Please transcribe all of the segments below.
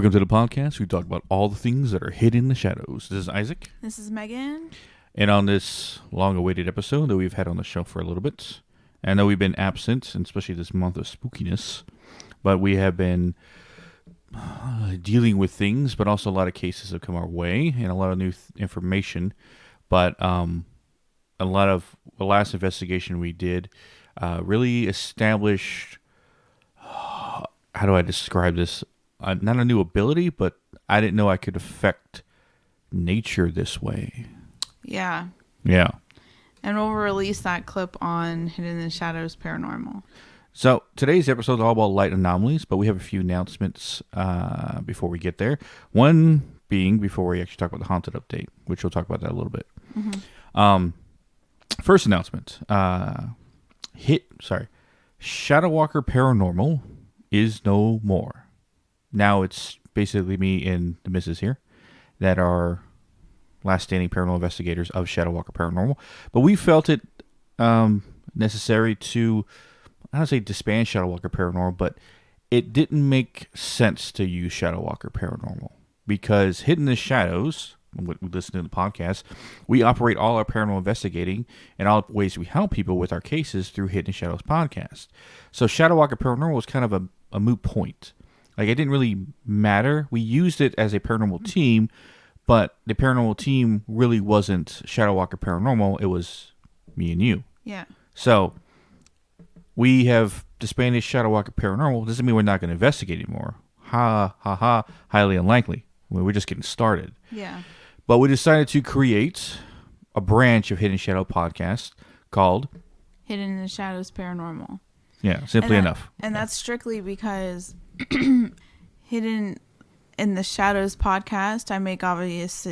Welcome to the podcast. We talk about all the things that are hidden in the shadows. This is Isaac. This is Megan. And on this long-awaited episode that we've had on the show for a little bit, I know we've been absent, and especially this month of spookiness, but we have been dealing with things, but also a lot of cases have come our way and a lot of new information. But a lot of the last investigation we did really established, how do I describe this? Not a new ability, but I didn't know I could affect nature this way. Yeah. Yeah. And we'll release that clip on Hidden in the Shadows Paranormal. So today's episode is all about light anomalies, but we have a few announcements before we get there. One being before we actually talk about the haunted update, which we'll talk about that a little bit. Mm-hmm. First announcement. Shadow Walker Paranormal is no more. Now it's basically me and the missus here that are last standing paranormal investigators of Shadow Walker Paranormal. But we felt it necessary to, I don't say disband Shadow Walker Paranormal, but it didn't make sense to use Shadow Walker Paranormal. Because Hidden in the Shadows, when we listen to the podcast, we operate all our paranormal investigating and all the ways we help people with our cases through Hidden in the Shadows podcast. So Shadow Walker Paranormal was kind of a moot point. Like, it didn't really matter. We used it as a paranormal team, but the paranormal team really wasn't Shadow Walker Paranormal. It was me and you. Yeah. So we have disbanded Shadow Walker Paranormal. Doesn't mean we're not going to investigate anymore. Ha, ha, ha. Highly unlikely. We're just getting started. Yeah. But we decided to create a branch of Hidden Shadow podcast called Hidden in the Shadows Paranormal. Yeah, simply enough. And that's strictly because Hidden in the Shadows podcast, I make obvious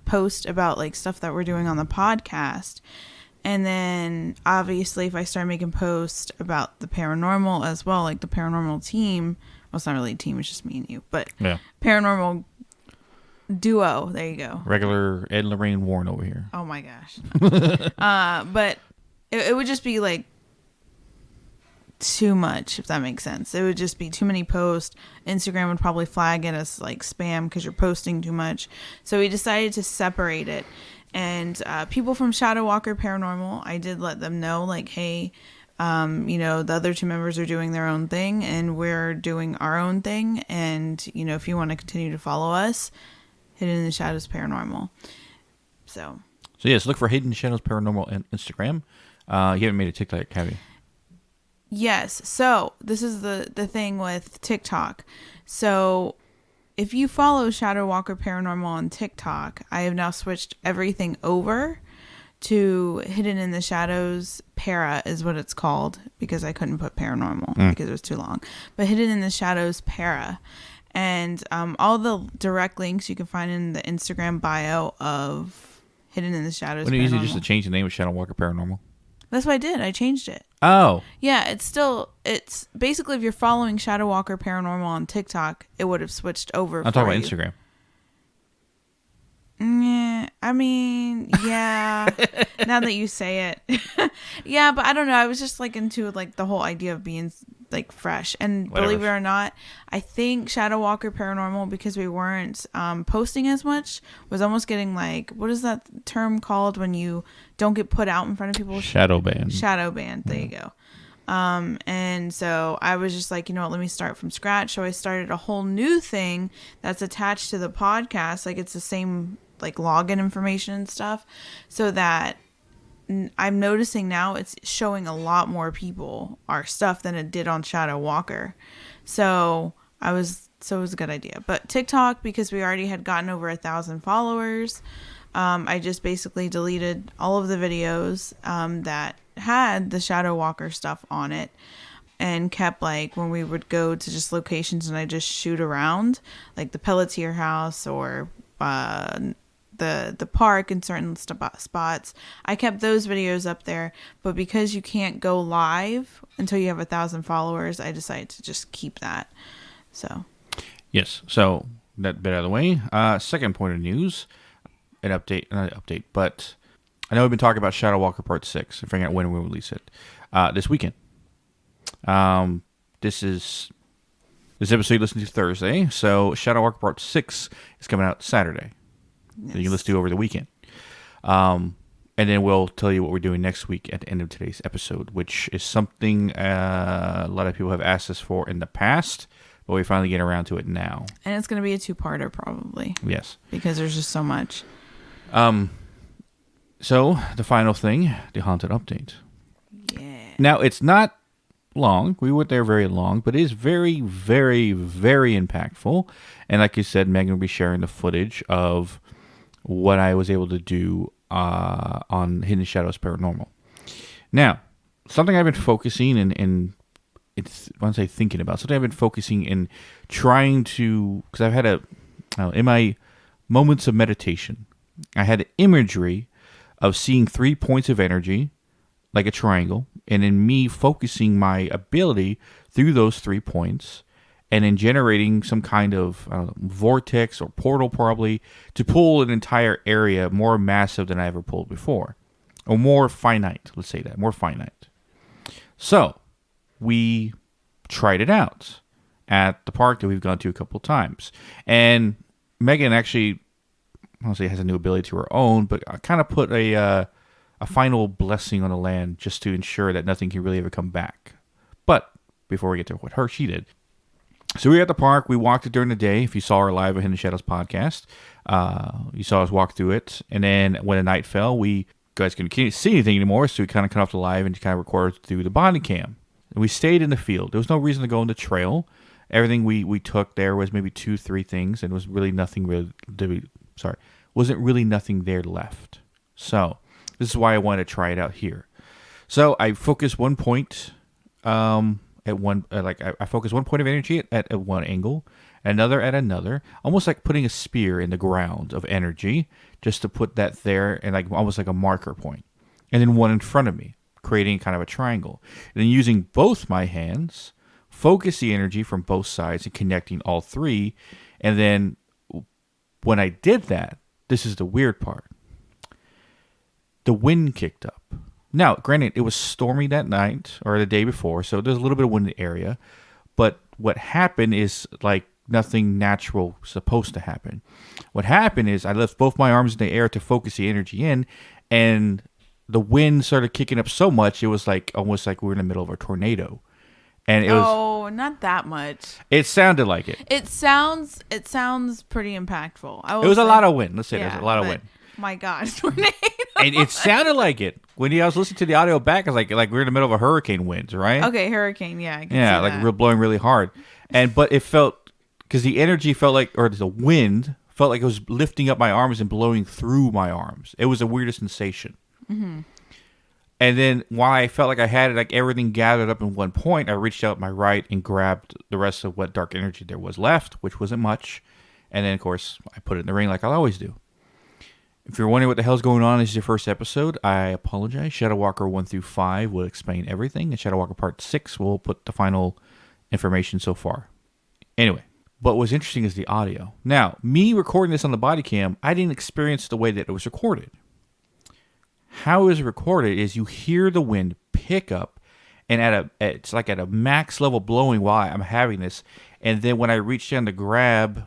post about like stuff that we're doing on the podcast. And then obviously if I start making posts about the paranormal as well, like the paranormal team, well, it's not really a team, it's just me and you, but yeah. Paranormal duo, there you go. Regular Ed and Lorraine Warren over here. Oh my gosh. But it would just be like too much, if that makes sense. It would just be too many posts. Instagram would probably flag it as like spam because you're posting too much. So we decided to separate it. And people from Shadow Walker Paranormal, I did let them know, like, hey, the other two members are doing their own thing and we're doing our own thing. And, if you want to continue to follow us, Hidden in the Shadows Paranormal. So yes, look for Hidden Shadows Paranormal on Instagram. You haven't made a TikTok, have you? Yes. So this is the thing with TikTok. So if you follow Shadow Walker Paranormal on TikTok, I have now switched everything over to Hidden in the Shadows Para is what it's called, because I couldn't put paranormal because it was too long. But Hidden in the Shadows Para. And all the direct links you can find in the Instagram bio of Hidden in the Shadows Paranormal. Wouldn't it be easy just to change the name of Shadow Walker Paranormal? That's what I did. I changed it. Oh. Yeah, it's basically if you're following Shadow Walker Paranormal on TikTok, it would have switched over. I'm talking about Instagram. Yeah, I mean, yeah. Now that you say it. Yeah, but I don't know. I was just like into like the whole idea of being like fresh. And Whatever. Believe it or not, I think Shadow Walker Paranormal, because we weren't posting as much, was almost getting like, what is that term called when you don't get put out in front of people? Shadow ban. Shadow ban. There you go. And so I was just like, let me start from scratch. So I started a whole new thing that's attached to the podcast. Like it's the same like login information and stuff, so that I'm noticing now it's showing a lot more people our stuff than it did on Shadow Walker. So it was a good idea. But TikTok, because we already had gotten over 1,000 followers, I just basically deleted all of the videos that had the Shadow Walker stuff on it, and kept like when we would go to just locations and I just shoot around, like the Pelletier house or the park in certain spots. I kept those videos up there, but because you can't go live until you have 1,000 followers, I decided to just keep that. So yes, so that bit out of the way. Second point of news, not an update, but I know we've been talking about Shadow Walker Part 6 and figuring out when we'll release it. This weekend. This This episode you listen to Thursday, so Shadow Walker Part 6 is coming out Saturday. Yes. So you can listen to over the weekend. And then we'll tell you what we're doing next week at the end of today's episode, which is something a lot of people have asked us for in the past, but we finally get around to it now. And it's going to be a 2-parter probably. Yes. Because there's just so much. So, the final thing, the Haunted Update. Yeah. Now, it's not long. We weren't there very long, but it is very, very, very impactful. And like you said, Megan will be sharing the footage of what I was able to do on Hidden Shadows Paranormal. Now, something I've been focusing and it's when I say thinking about, something I've been focusing in trying to, because I've had in my moments of meditation, I had imagery of seeing 3 points of energy, like a triangle, and in me focusing my ability through those 3 points, and in generating some kind of vortex or portal probably to pull an entire area more massive than I ever pulled before. Or more finite, let's say that, more finite. So, we tried it out at the park that we've gone to a couple of times. And Megan actually, I don't say has a new ability to her own, but I kind of put a final blessing on the land just to ensure that nothing can really ever come back. But before we get to what she did. So we were at the park. We walked it during the day. If you saw our live Hidden Shadows podcast, you saw us walk through it. And then when the night fell, we guys couldn't see anything anymore, so we kind of cut off the live and kind of recorded through the body cam. And we stayed in the field. There was no reason to go on the trail. Everything we took there was maybe 2-3 things, and was really nothing wasn't really nothing there left. So this is why I wanted to try it out here. So I focused one point at one, I focus one point of energy at one angle, another at another, almost like putting a spear in the ground of energy, just to put that there, and like almost like a marker point, and then one in front of me, creating kind of a triangle. And then using both my hands, focus the energy from both sides and connecting all 3. And then when I did that, this is the weird part. The wind kicked up. Now, granted, it was stormy that night or the day before, so there's a little bit of wind in the area. But what happened is like nothing natural supposed to happen. What happened is I left both my arms in the air to focus the energy in, and the wind started kicking up so much it was like almost like we were in the middle of a tornado. And it was not that much. It sounded like it. It sounds pretty impactful. It was a lot of wind. Let's say there's a lot of wind. My God, tornado. And it sounded like it. When I was listening to the audio back, I was like we're in the middle of a hurricane winds, right? Okay, hurricane, yeah. I can yeah, see like that. blowing really hard. But it felt, because the energy felt like, or the wind felt like it was lifting up my arms and blowing through my arms. It was the weirdest sensation. Mm-hmm. And then while I felt like I had it, like everything gathered up in one point, I reached out my right and grabbed the rest of what dark energy there was left, which wasn't much. And then, of course, I put it in the ring like I always do. If you're wondering what the hell's going on, this is your first episode, I apologize. Shadow Walker 1 through 5 will explain everything, and Shadow Walker Part 6 will put the final information so far. Anyway, but what's interesting is the audio. Now, me recording this on the body cam, I didn't experience the way that it was recorded. How it was recorded is you hear the wind pick up, and it's like at a max level blowing while I'm having this, and then when I reach down to grab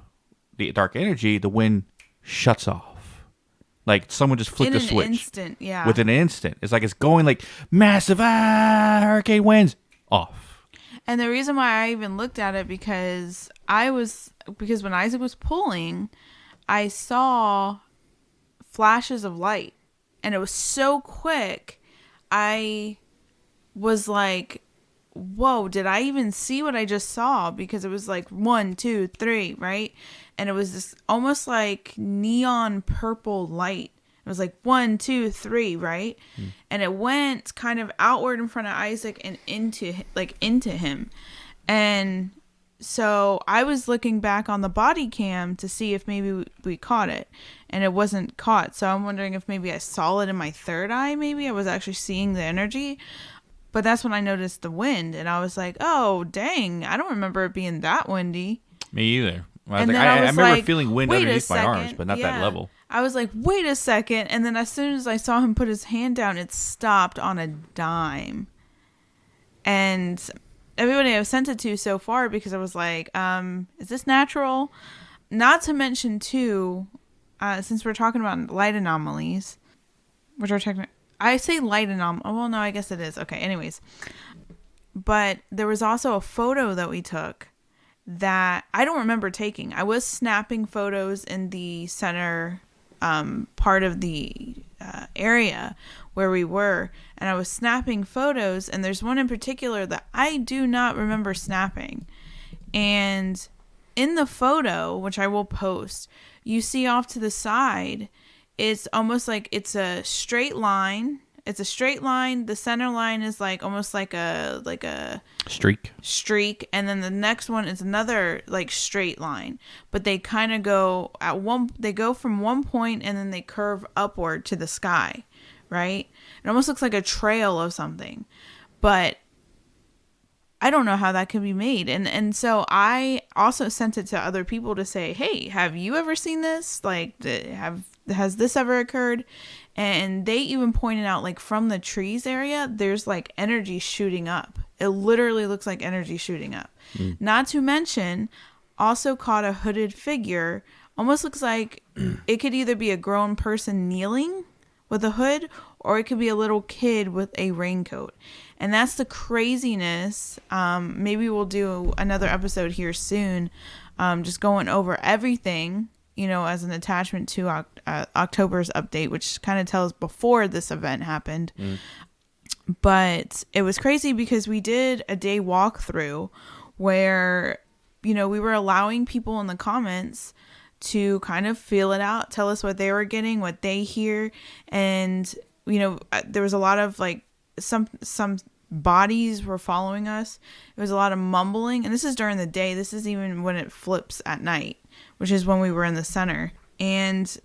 the dark energy, the wind shuts off. Like someone just flicked a switch. In an instant, yeah. Within an instant. It's like it's going like massive hurricane winds off. And the reason why I even looked at it because when Isaac was pulling, I saw flashes of light, and it was so quick. I was like, whoa, did I even see what I just saw? Because it was like 1, 2, 3, right? And it was this almost like neon purple light. It was like 1, 2, 3, right? And it went kind of outward in front of Isaac and into him. And so I was looking back on the body cam to see if maybe we caught it, and it wasn't caught. So I'm wondering if maybe I saw it in my third eye. Maybe I was actually seeing the energy. But that's when I noticed the wind, and I was like, oh, dang, I don't remember it being that windy. Me either. I And then I I was remember like, feeling wind wait a underneath my arms, second. but not that Yeah. level. I was like, wait a second. And then as soon as I saw him put his hand down, it stopped on a dime. And everybody I've sent it to so far, because I was like, is this natural? Not to mention too, since we're talking about light anomalies, which are I say light anomalies. Oh, well, no, I guess it is. Okay, anyways. But there was also a photo that we took that I don't remember taking. I was snapping photos in the center part of the area where we were, and I was snapping photos, and there's one in particular that I do not remember snapping. And in the photo, which I will post, you see off to the side, it's almost like it's a straight line. It's a straight line. The center line is like almost like a streak, and then the next one is another like straight line. But they kind of go they go from one point and then they curve upward to the sky, right? It almost looks like a trail of something. But I don't know how that could be made. And so I also sent it to other people to say, "Hey, have you ever seen this? Like, has this ever occurred?" And they even pointed out, like, from the trees area, there's like energy shooting up. It literally looks like energy shooting up. Not to mention, also caught a hooded figure. Almost looks like it could either be a grown person kneeling with a hood, or it could be a little kid with a raincoat. And that's the craziness. Maybe we'll do another episode here soon, just going over everything, you know, as an attachment to October's update, which kind of tells before this event happened. But it was crazy because we did a day walkthrough where, you know, we were allowing people in the comments to kind of feel it out, tell us what they were getting, what they hear. And, you know, there was a lot of like some bodies were following us. It was a lot of mumbling. And this is during the day. This is even when it flips at night, which is when we were in the center. And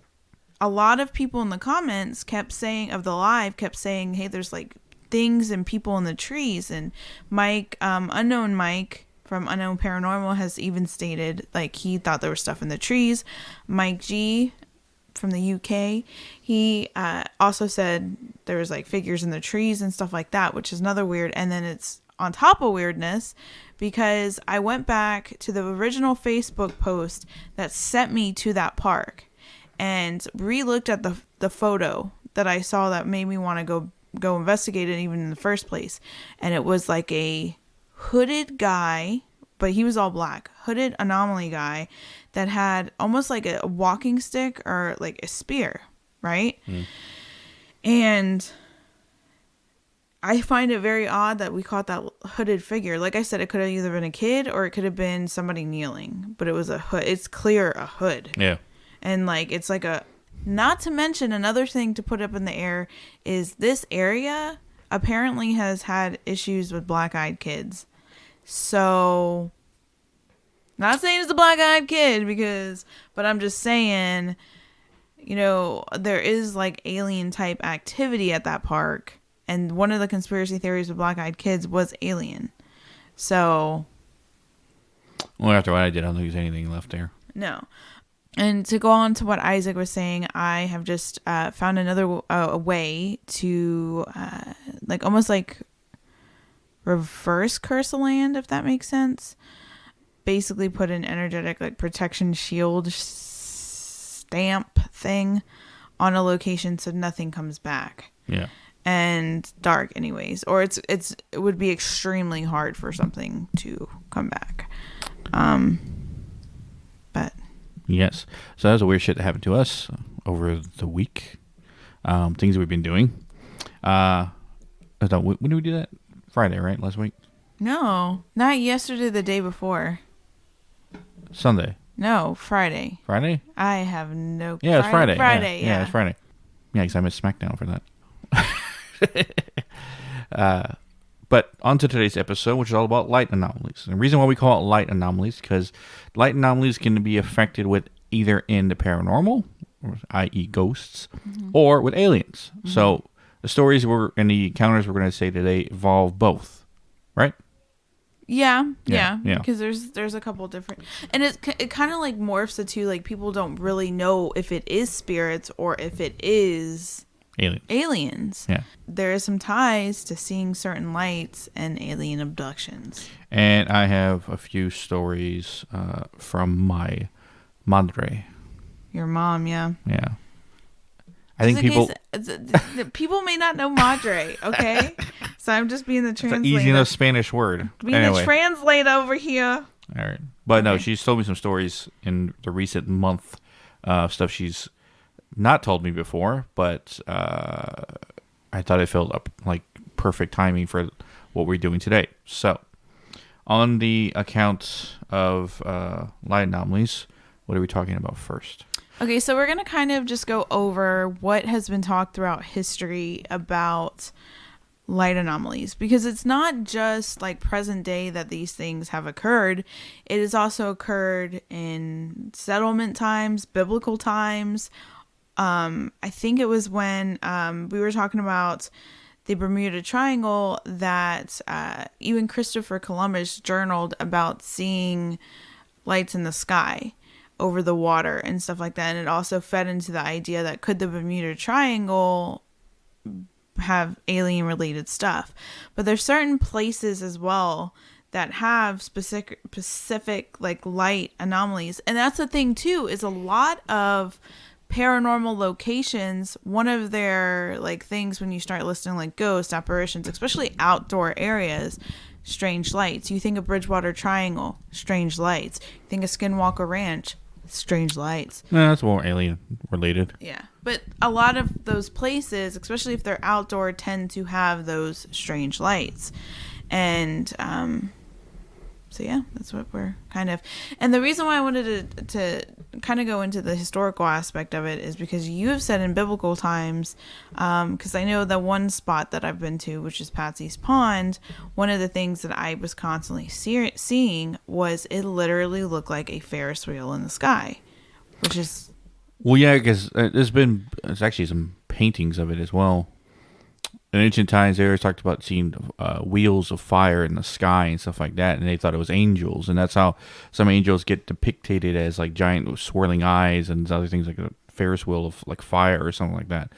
a lot of people in the comments kept saying, hey, there's like things and people in the trees. And Mike, Unknown Mike from Unknown Paranormal, has even stated like he thought there was stuff in the trees. Mike G from the UK, he also said there was like figures in the trees and stuff like that, which is another weird. And then it's on top of weirdness because I went back to the original Facebook post that sent me to that park and re-looked at the photo that I saw that made me want to go investigate it even in the first place. And it was like a hooded guy, but he was all black, hooded anomaly guy that had almost like a walking stick or like a spear, right? And I find it very odd that we caught that hooded figure. Like I said, it could have either been a kid or it could have been somebody kneeling, but it was a hood. It's clear a hood. Yeah. And like, it's like not to mention another thing to put up in the air is this area apparently has had issues with black-eyed kids. So, not saying it's a black-eyed kid but I'm just saying, you know, there is like alien type activity at that park. And one of the conspiracy theories with black-eyed kids was alien. So, well, after what I did, I don't think there's anything left there. No. And to go on to what Isaac was saying, I have just found another a way to like almost like reverse curse a land, if that makes sense. Basically put an energetic like protection shield stamp thing on a location so nothing comes back. Yeah. And dark anyways. Or it would be extremely hard for something to come back. But yes. So that was a weird shit that happened to us over the week. Things that we've been doing. When did we do that? Friday, right? Last week? No, not yesterday, the day before. Sunday. No, Friday. Friday? I have no... Yeah, it's Friday. Friday, yeah. Yeah, it's Friday. Yeah, because I missed SmackDown for that. But on to today's episode, which is all about light anomalies. And the reason why we call it light anomalies is because light anomalies can be affected with either in the paranormal, i.e. ghosts, or with aliens. Mm-hmm. So the stories and the encounters we're going to say today involve both, right? Yeah. Because there's a couple different, and it kind of like morphs the two. Like people don't really know if it is spirits or if it is Aliens. aliens. Yeah. There is some ties to seeing certain lights and alien abductions. And I have a few stories from my madre. Your mom, yeah. Yeah. I think people may not know madre, okay? So I'm just being the it's an translator. easy enough Spanish word. Being the translator over here. All right. But no, she's told me some stories in the recent month, stuff she's not told me before, but I thought it felt up like perfect timing for what we're doing today. So, on the account of light anomalies, what are we talking about first? Okay, so we're going to kind of just go over what has been talked throughout history about light anomalies, because it's not just like present day that these things have occurred. It has also occurred in settlement times, biblical times. I think it was when we were talking about the Bermuda Triangle that even Christopher Columbus journaled about seeing lights in the sky over the water and stuff like that. And it also fed into the idea that could the Bermuda Triangle have alien related stuff. But there's certain places as well that have specific like light anomalies. And that's the thing too, is a lot of paranormal locations, one of their like things when you start listing like ghosts, apparitions, especially outdoor areas, strange lights. You think of Bridgewater Triangle, strange lights. You think of Skinwalker Ranch, strange lights. No, that's more alien related. Yeah. But a lot of those places, especially if they're outdoor, tend to have those strange lights. And so yeah, that's what we're kind of. And the reason why I wanted to kind of go into the historical aspect of it is because you have said in biblical times, because I know the one spot that I've been to, which is Patsy's Pond, one of the things that I was constantly seeing was it literally looked like a Ferris wheel in the sky, which is. Well, yeah, because there's actually some paintings of it as well. In ancient times, they always talked about seeing wheels of fire in the sky and stuff like that, and they thought it was angels, and that's how some angels get depicted as like giant swirling eyes and other things like a Ferris wheel of like fire or something like that.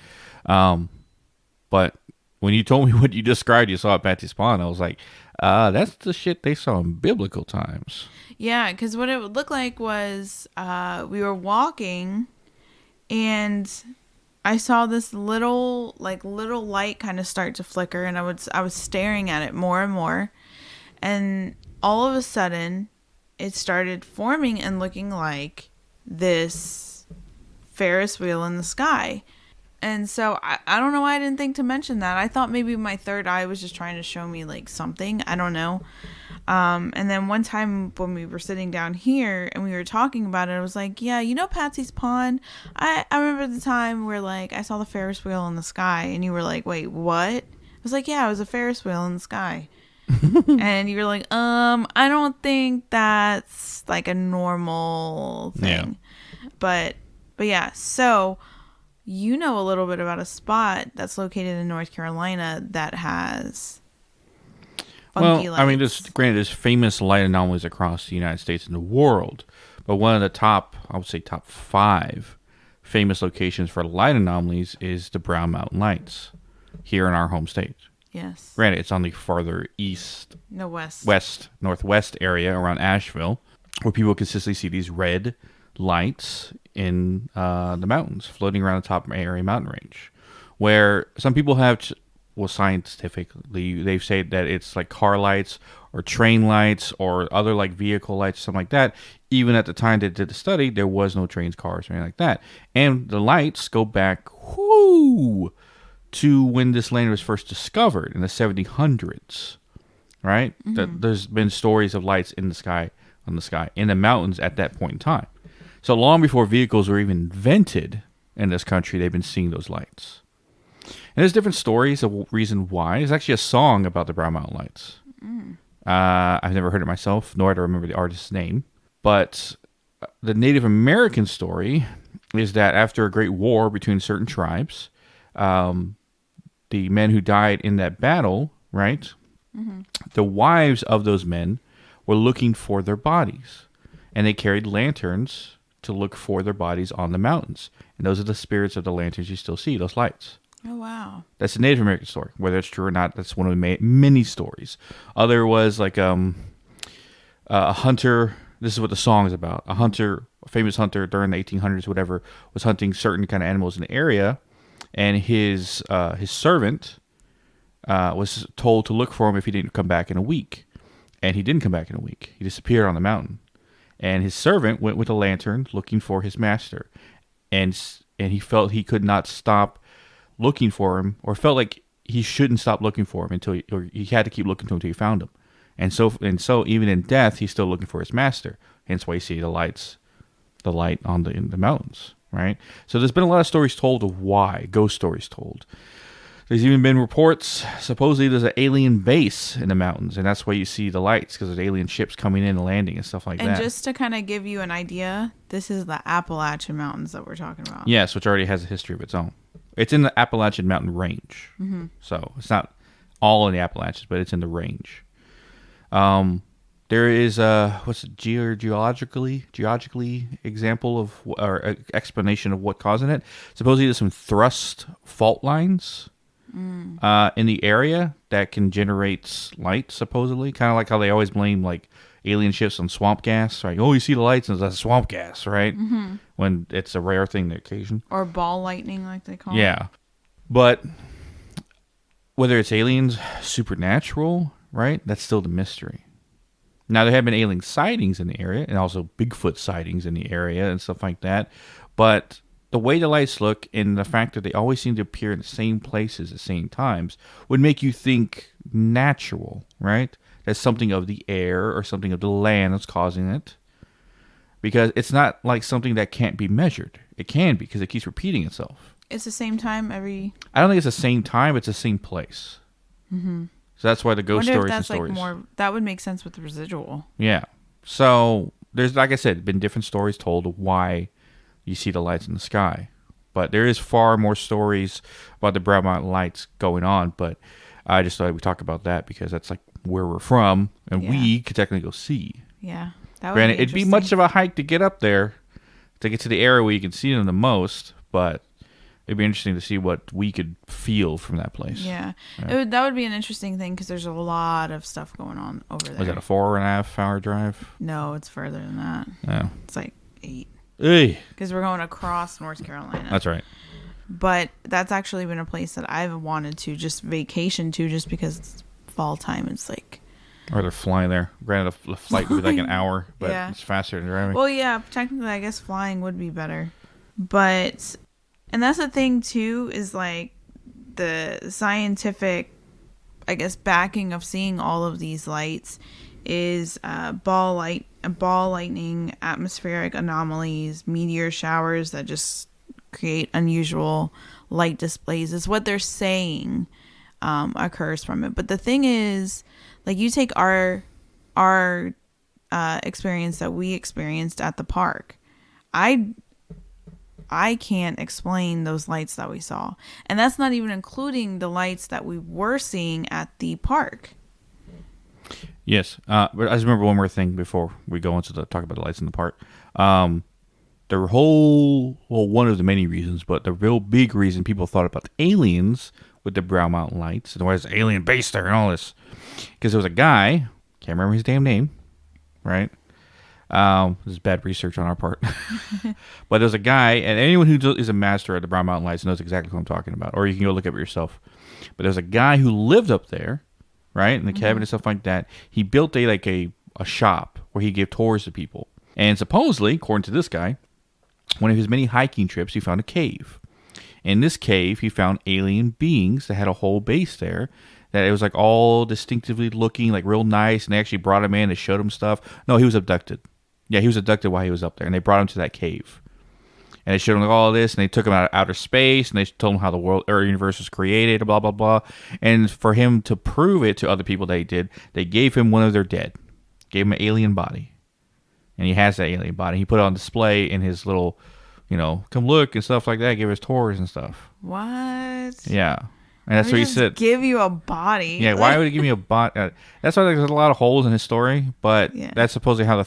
But when you told me what you described, you saw at Patsy's Pond, I was like, that's the shit they saw in biblical times. Yeah, because what it would look like was we were walking, and I saw this little light kind of start to flicker, and I was staring at it more and more, and all of a sudden it started forming and looking like this Ferris wheel in the sky. And so I don't know why I didn't think to mention that. I thought maybe my third eye was just trying to show me like something. I don't know. And then one time when we were sitting down here and we were talking about it, I was like, yeah, you know Patsy's Pond? I remember the time where like I saw the Ferris wheel in the sky, and you were like, wait, what? I was like, yeah, it was a Ferris wheel in the sky. And you were like, I don't think that's like a normal thing. Yeah. But yeah, so you know a little bit about a spot that's located in North Carolina that has funky lights. I mean, there's famous light anomalies across the United States and the world, but one of the top 5 famous locations for light anomalies is the Brown Mountain Lights here in our home state. Yes. Granted, it's on the farther northwest area around Asheville, where people consistently see these red lights in the mountains floating around the top of area mountain range, where some people have scientifically they say that it's like car lights or train lights or other like vehicle lights, something like that. Even at the time they did the study, there was no trains, cars, or anything like that. And the lights go back to when this land was first discovered in the 1700s, right? Mm-hmm. There's been stories of lights in the sky in the mountains at that point in time. So long before vehicles were even invented in this country, they've been seeing those lights. And there's different stories of reason why. There's actually a song about the Brown Mountain Lights. Mm. I've never heard it myself, nor do I remember the artist's name. But the Native American story is that after a great war between certain tribes, the men who died in that battle, right? Mm-hmm. The wives of those men were looking for their bodies. And they carried lanterns to look for their bodies on the mountains. And those are the spirits of the lanterns you still see, those lights. Oh, wow. That's a Native American story. Whether it's true or not, that's one of the many stories. Other was like a hunter. This is what the song is about. A hunter, a famous hunter during the 1800s, whatever, was hunting certain kind of animals in the area, and his servant was told to look for him if he didn't come back in a week, and he didn't come back in a week. He disappeared on the mountain, and his servant went with a lantern looking for his master, and he felt he could not stop looking for him, or felt like he shouldn't stop looking for him until he had to keep looking to him until he found him. And so even in death, he's still looking for his master. Hence why you see the light on in the mountains, right? So there's been a lot of stories told of why, ghost stories told. There's even been reports, supposedly there's an alien base in the mountains, and that's why you see the lights, because there's alien ships coming in and landing and stuff like that. And just to kind of give you an idea, this is the Appalachian Mountains that we're talking about. Yes, which already has a history of its own. It's in the Appalachian Mountain Range. Mm-hmm. So it's not all in the Appalachians, but it's in the range. There is what's it, geologically example of or explanation of what causing it. Supposedly there's some thrust fault lines in the area that can generate light. Supposedly, kind of like how they always blame like alien ships on swamp gas, right? Oh, you see the lights and it's swamp gas, right? Mm-hmm. When it's a rare thing to occasion. Or ball lightning, like they call it. Yeah, but whether it's aliens, supernatural, right? That's still the mystery. Now, there have been alien sightings in the area and also Bigfoot sightings in the area and stuff like that. But the way the lights look and the fact that they always seem to appear in the same places at the same times would make you think natural, right? That's something of the air or something of the land that's causing it. Because it's not like something that can't be measured. It can be because it keeps repeating itself. It's the same time every... I don't think it's the same time. It's the same place. Mm-hmm. So that's why the ghost stories and stories. Like more, that would make sense with the residual. Yeah. So there's, like I said, been different stories told of why you see the lights in the sky. But there is far more stories about the Brown Mountain Lights going on. But I just thought we'd talk about that because that's like where we're from, and we could technically go see. Yeah. That would Granted, it'd be much of a hike to get up there to get to the area where you can see them the most, but it'd be interesting to see what we could feel from that place. Yeah. That would be an interesting thing because there's a lot of stuff going on over there. Was that a 4.5 hour drive? No, it's further than that. Yeah. It's like 8. Because we're going across North Carolina. That's right. But that's actually been a place that I've wanted to just vacation to just because it's fall time. It's like... Or they're flying there. Granted, the flight would be like an hour, but it's faster than driving. Well, yeah, technically, I guess flying would be better. But... And that's the thing, too, is like the scientific, I guess, backing of seeing all of these lights is ball lightning, atmospheric anomalies, meteor showers that just create unusual light displays is what they're saying occurs from it. But the thing is, like, you take our experience that we experienced at the park. I can't explain those lights that we saw. And that's not even including the lights that we were seeing at the park. Yes. But I just remember one more thing before we go into the talk about the lights in the park. One of the many reasons, but the real big reason people thought about the aliens with the Brown Mountain Lights and why there's an alien base there and all this. Because there was a guy, can't remember his damn name, right? This is bad research on our part. But there's a guy, and anyone who is a master at the Brown Mountain Lights knows exactly who I'm talking about, or you can go look up it yourself. But there's a guy who lived up there, right, in the cabin and stuff like that. He built a shop where he gave tours to people. And supposedly, according to this guy, one of his many hiking trips, he found a cave. In this cave, he found alien beings that had a whole base there. That it was like all distinctively looking, like real nice, and they actually brought him in and showed him stuff. No, he was abducted. Yeah, he was abducted while he was up there, and they brought him to that cave. And they showed him like all of this, and they took him out of outer space, and they told him how the world or universe was created, blah, blah, blah. And for him to prove it to other people that he did, they gave him one of their dead. Gave him an alien body. And he has that alien body. He put it on display in his little, come look and stuff like that, give us tours and stuff. What? Yeah. And that's what he said. Give you a body. Yeah, why would he give me a body? That's why there's a lot of holes in his story, but that's supposedly how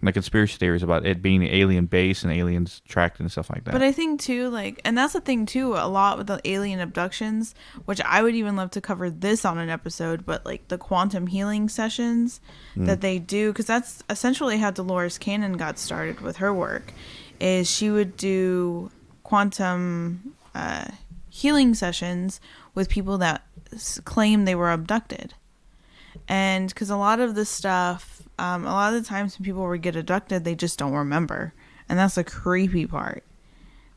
like conspiracy theories about it being an alien base and aliens tracked and stuff like that. But I think too, like, and that's the thing too, a lot with the alien abductions, which I would even love to cover this on an episode, but like the quantum healing sessions that they do, because that's essentially how Dolores Cannon got started with her work, is she would do quantum healing sessions with people that claim they were abducted. And because a lot of this stuff, a lot of the times when people would get abducted, they just don't remember. And that's the creepy part.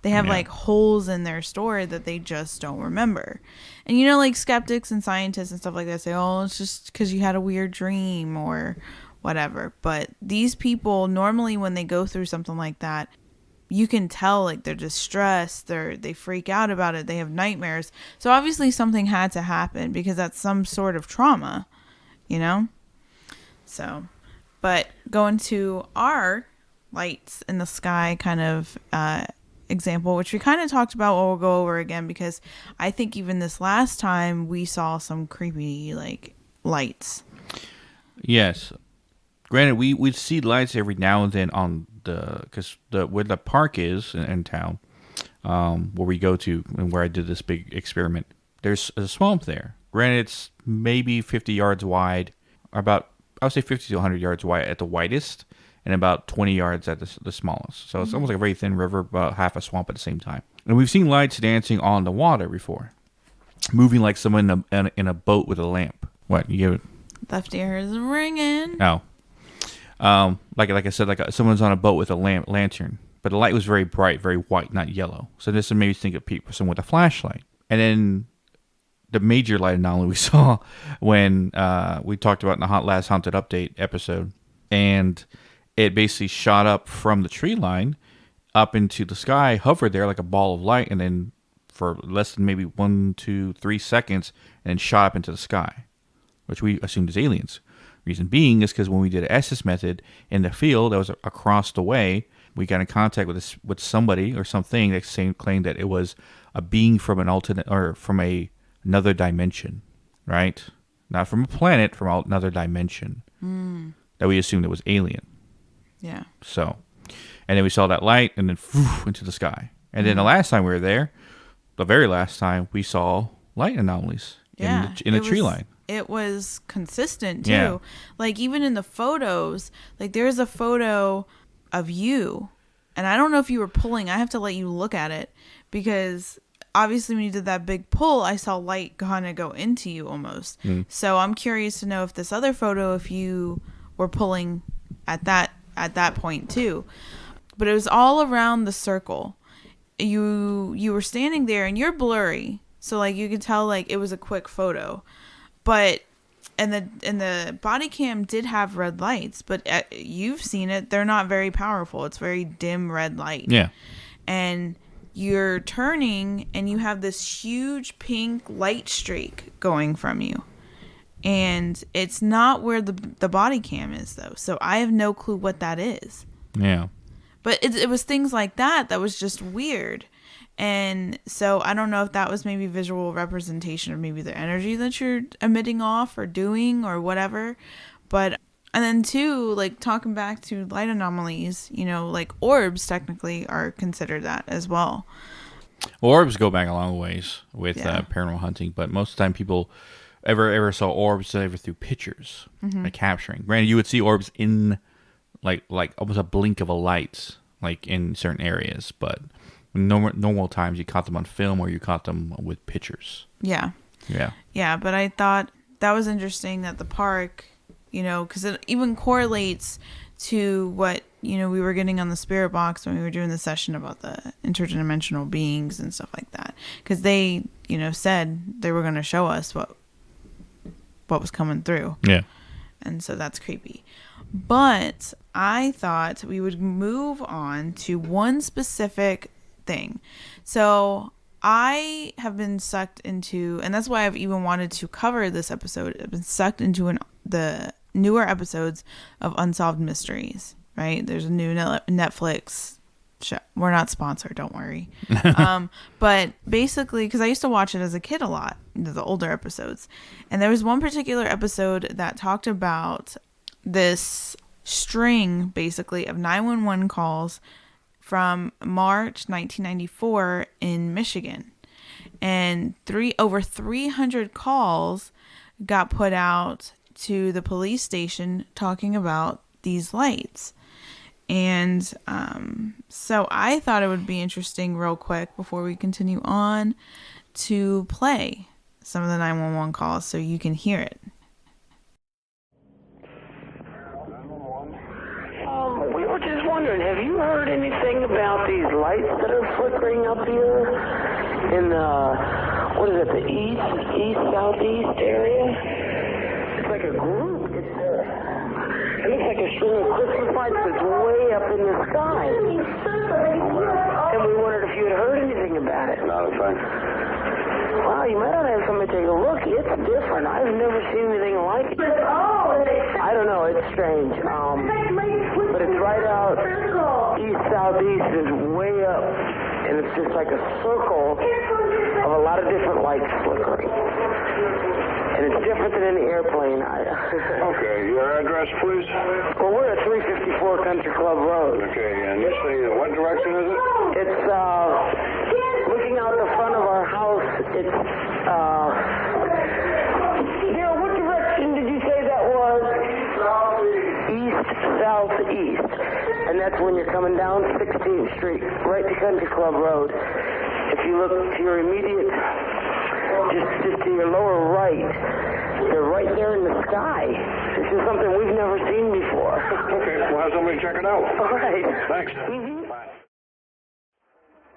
They have like holes in their story that they just don't remember. And you know, like skeptics and scientists and stuff like that say, oh, it's just because you had a weird dream or whatever. But these people, normally when they go through something like that, you can tell like they're distressed, they freak out about it, they have nightmares. So obviously something had to happen because that's some sort of trauma, you know? So, but going to our lights in the sky kind of example, which we kind of talked about, what we'll go over again, because I think even this last time we saw some creepy like lights. Yes. Granted, we see lights every now and then on because where the park is in town, where we go to and where I did this big experiment, there's a swamp there. Granted, it's maybe 50 yards wide, or about, I would say 50 to 100 yards wide at the widest, and about 20 yards at the smallest. So it's almost like a very thin river, about half a swamp at the same time. And we've seen lights dancing on the water before, moving like someone in a boat with a lamp. What, you give it? Left ear is ringing. No. Like I said, like someone's on a boat with a lantern, but the light was very bright, very white, not yellow. So this made me think of someone with a flashlight. And then the major light anomaly we saw when we talked about in the last Haunted Update episode, and it basically shot up from the tree line up into the sky, hovered there like a ball of light, and then for less than maybe 1, 2, 3 seconds, and then shot up into the sky, which we assumed is aliens. Reason being is because when we did an Estes method in the field that was across the way, we got in contact with somebody or something that claimed that it was a being from an alternate or from another dimension, right? Not from a planet, from another dimension that we assumed it was alien. Yeah. So, and then we saw that light and then into the sky. And then the last time we were there, the very last time, we saw light anomalies in the tree line. It was consistent too. Yeah. Like even in the photos, like there's a photo of you, and I don't know if you were pulling. I have to let you look at it because obviously when you did that big pull, I saw light kind of go into you almost. So I'm curious to know if this other photo, if you were pulling at that point too. But it was all around the circle. You were standing there and you're blurry, so like you could tell like it was a quick photo. But and the body cam did have red lights, but you've seen it. They're not very powerful. It's very dim red light. Yeah. And you're turning and you have this huge pink light streak going from you. And it's not where the body cam is though. So I have no clue what that is. Yeah. But it was things like that was just weird. And so I don't know if that was maybe visual representation of maybe the energy that you're emitting off or doing or whatever. But, and then too, like talking back to light anomalies, you know, like orbs technically are considered that as well. Orbs go back a long ways with paranormal hunting, but most of the time people ever saw orbs ever through pictures, like capturing. Granted, you would see orbs in like almost a blink of a light, like in certain areas, but normal times you caught them on film or you caught them with pictures. Yeah. But I thought that was interesting that the park, you know, because it even correlates to what, you know, we were getting on the spirit box when we were doing the session about the interdimensional beings and stuff like that, because they, you know, said they were going to show us what was coming through. Yeah. And so that's creepy. But I thought we would move on to one specific thing. So I have been sucked into, and that's why I've even wanted to cover this episode, I've been sucked into the newer episodes of Unsolved Mysteries, right? There's a new Netflix show. We're not sponsored, don't worry. But basically, because I used to watch it as a kid a lot, the older episodes. And there was one particular episode that talked about this string, basically, of 911 calls from March 1994 in Michigan. And over 300 calls got put out to the police station talking about these lights. And so I thought it would be interesting real quick before we continue on to play some of the 911 calls so you can hear it. We were just wondering, have you heard anything about these lights that are flickering up here in the, what is it, the southeast area? It's like a group. It looks like a string of Christmas lights that's way up in the sky. And we wondered if you had heard anything about it. Not a thing. Wow, you might not have somebody take a look. It's different. I've never seen anything like it. I don't know. It's strange. But it's right out east-southeast. It's way up. And it's just like a circle of a lot of different lights flickering. And it's different than any airplane. Okay, your address, please? Well, we're at 354 Country Club Road. Okay, and you say what direction is it? It's, looking out the front of our house, it's, Daryl, what direction did you say that was? East-southeast. And that's when you're coming down 16th Street, right to Country Club Road. If you look to your immediate, just to your lower right, they're right there in the sky. This is something we've never seen before. Okay, we'll have somebody check it out. All right. Thanks. Mm-hmm. Bye.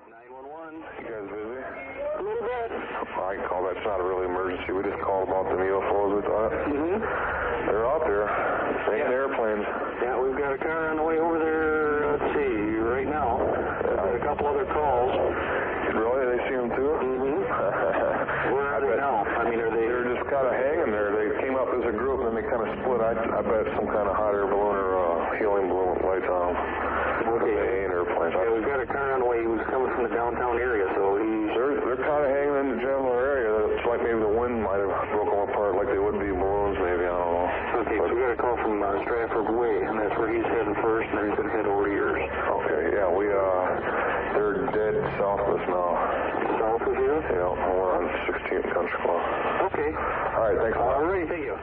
911, you guys busy? A little bit. I can call that's not a real emergency. We just called about the UFOs we thought. Mm-hmm. They're out there. Taking airplanes. Yeah, we've got a car on the way over there, let's see, right now. We've got a couple other calls. Really? They see them too? Mm-hmm. Where are they now? I mean, are they... They're just kind of hanging there. They came up as a group and then they kind of split. I bet some kind of hot air balloon or helium balloon with lights on them. Okay. They ain't airplanes. Yeah, we've got a car on the way. He was coming from the downtown area, so he's... They're kind of hanging in the general area. It's like maybe the wind might have broken them apart like they would be balloons maybe. I don't know. Okay, so we got a call from Stratford Way, and that's where he's heading first, and then he's going to head over to yours. Okay, yeah, they're dead south of us now. South of you? Yeah, we're on 16th Country Club. Okay. All right, thanks a lot. All right, thank you.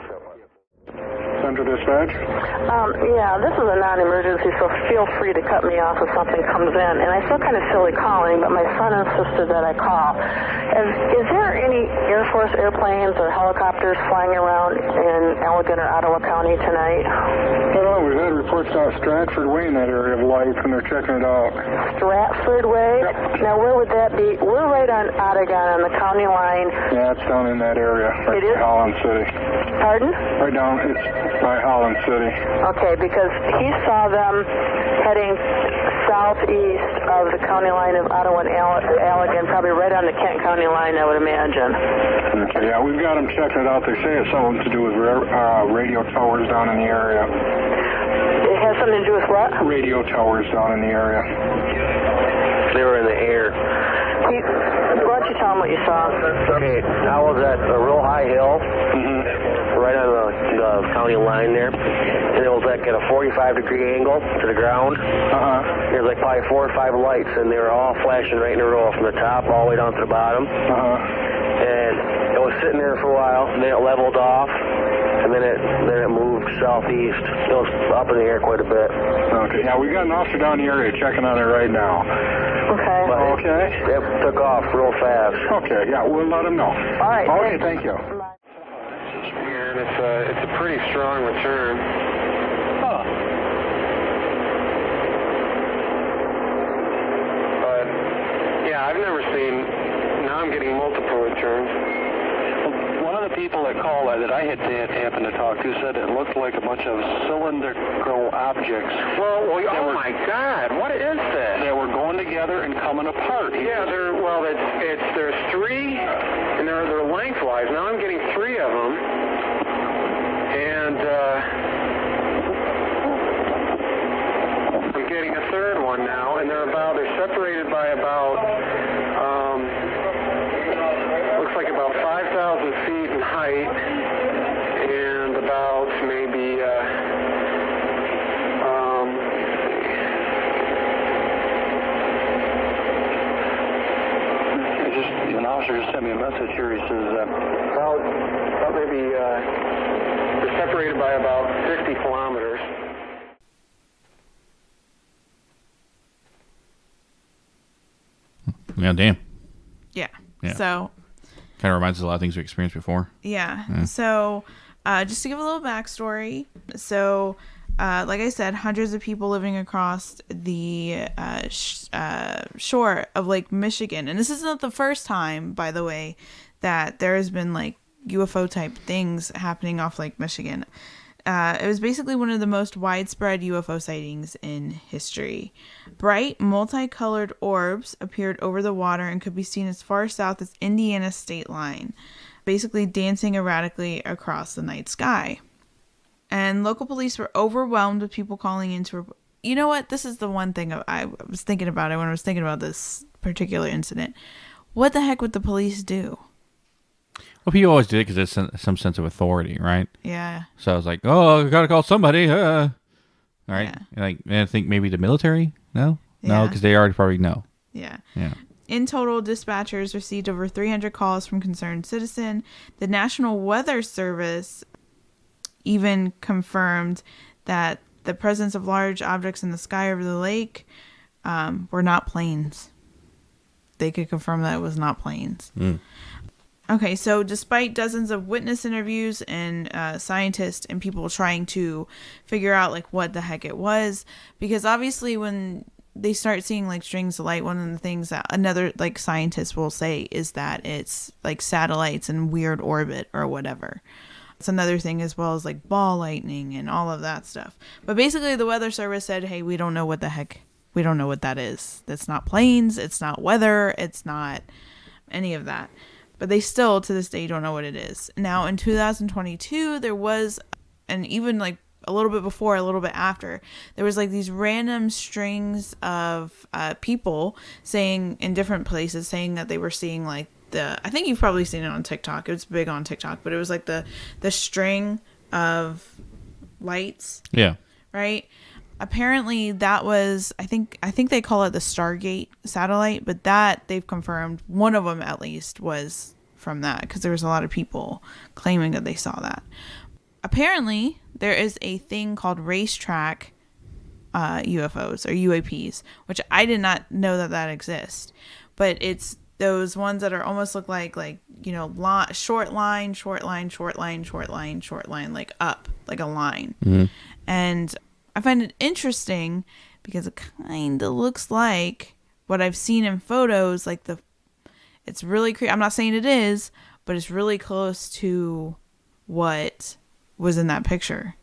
Central Dispatch? Yeah, this is a non-emergency, so feel free to cut me off if something comes in. And I feel kind of silly calling, but my son insisted that I call. Is there any Air Force airplanes or helicopters flying around in Allegan or Ottawa County tonight? Well, we've had reports out Stratford Way in that area of lights, and they're checking it out. Stratford Way? Yep. Now, where would that be? We're right on Ottawa on the county line. Yeah, it's down in that area, right It is? by Holland City. Pardon? Right down, it's by Holland City. Okay, because he saw them heading southeast of the county line of Ottawa and Allegan, probably right on the Kent County line, I would imagine. Okay, yeah, we've got them checking it out. They say it's something to do with radio towers down in the area. It has something to do with what? Radio towers down in the area. They were in the air. Why don't you tell him what you saw? Okay, I was at a real high hill, right on the county line there, and it was like at a 45-degree angle to the ground. There was like probably 4 or 5 lights, and they were all flashing right in a row from the top all the way down to the bottom. And it was sitting there for a while, and then it leveled off, and then it moved southeast. It was up in the air quite a bit. Okay, yeah, we got an officer down the area checking on it right now. Okay. But Okay. It took off real fast. Okay, yeah, we'll let him know. All right. Okay, thank you. And it's a pretty strong return. But yeah, I've never seen. Now I'm getting multiple returns. One of the people that called that I had happened to talk to said it looked like a bunch of cylindrical objects. Well, oh my God, what is that? They were going together and coming apart. Yeah, there's 3, and they're lengthwise. Now I'm getting 3 of them, and I'm getting a third one now, and they're separated by about looks like about 5,000 feet in height, and about maybe An officer just sent me a message here. He says, About maybe they're separated by about 50 kilometers. Yeah, damn. Yeah. Yeah. So, Kind of reminds us of a lot of things we experienced before. yeah. So, just to give a little backstory. So, like I said, hundreds of people living across the shore of Lake Michigan. And this is not the first time, by the way, that there has been like UFO type things happening off Lake Michigan. It was basically one of the most widespread UFO sightings in history. Bright, multicolored orbs appeared over the water and could be seen as far south as Indiana state line, basically dancing erratically across the night sky. And local police were overwhelmed with people calling in to report. You know what? This is the one thing I was thinking about it when I was thinking about this particular incident. What the heck would the police do? Well, people always did it because there's some sense of authority, right? Yeah. So I was like, oh, I got to call somebody. All right. Yeah. And I think maybe the military? No? No, Yeah. because they already probably know. Yeah. Yeah. In total, dispatchers received over 300 calls from concerned citizens. The National Weather Service even confirmed that the presence of large objects in the sky over the lake were not planes. They could confirm that it was not planes. Okay, so despite dozens of witness interviews and scientists and people trying to figure out like what the heck it was, because obviously when they start seeing like strings of light, one of the things that another like scientist will say is that it's like satellites in weird orbit or whatever. It's another thing as well as like ball lightning and all of that stuff. But basically the Weather Service said, hey, we don't know what the heck, we don't know what that is. That's not planes, it's not weather, it's not any of that. But they still, to this day, don't know what it is. Now, in 2022, there was, and even like a little bit before, a little bit after, there was like these random strings of people saying in different places, saying that they were seeing like I think you've probably seen it on TikTok. It was big on TikTok, but it was like the string of lights. Yeah. Right? Apparently that was, I think they call it the Stargate satellite, but that they've confirmed, one of them at least was from that, because there was a lot of people claiming that they saw that. Apparently there is a thing called racetrack UFOs or UAPs, which I did not know that exists, but it's those ones that are almost look like you know, short line, like up, like a line. Mm-hmm. And I find it interesting because it kind of looks like what I've seen in photos, like it's really I'm not saying it is, but it's really close to what was in that picture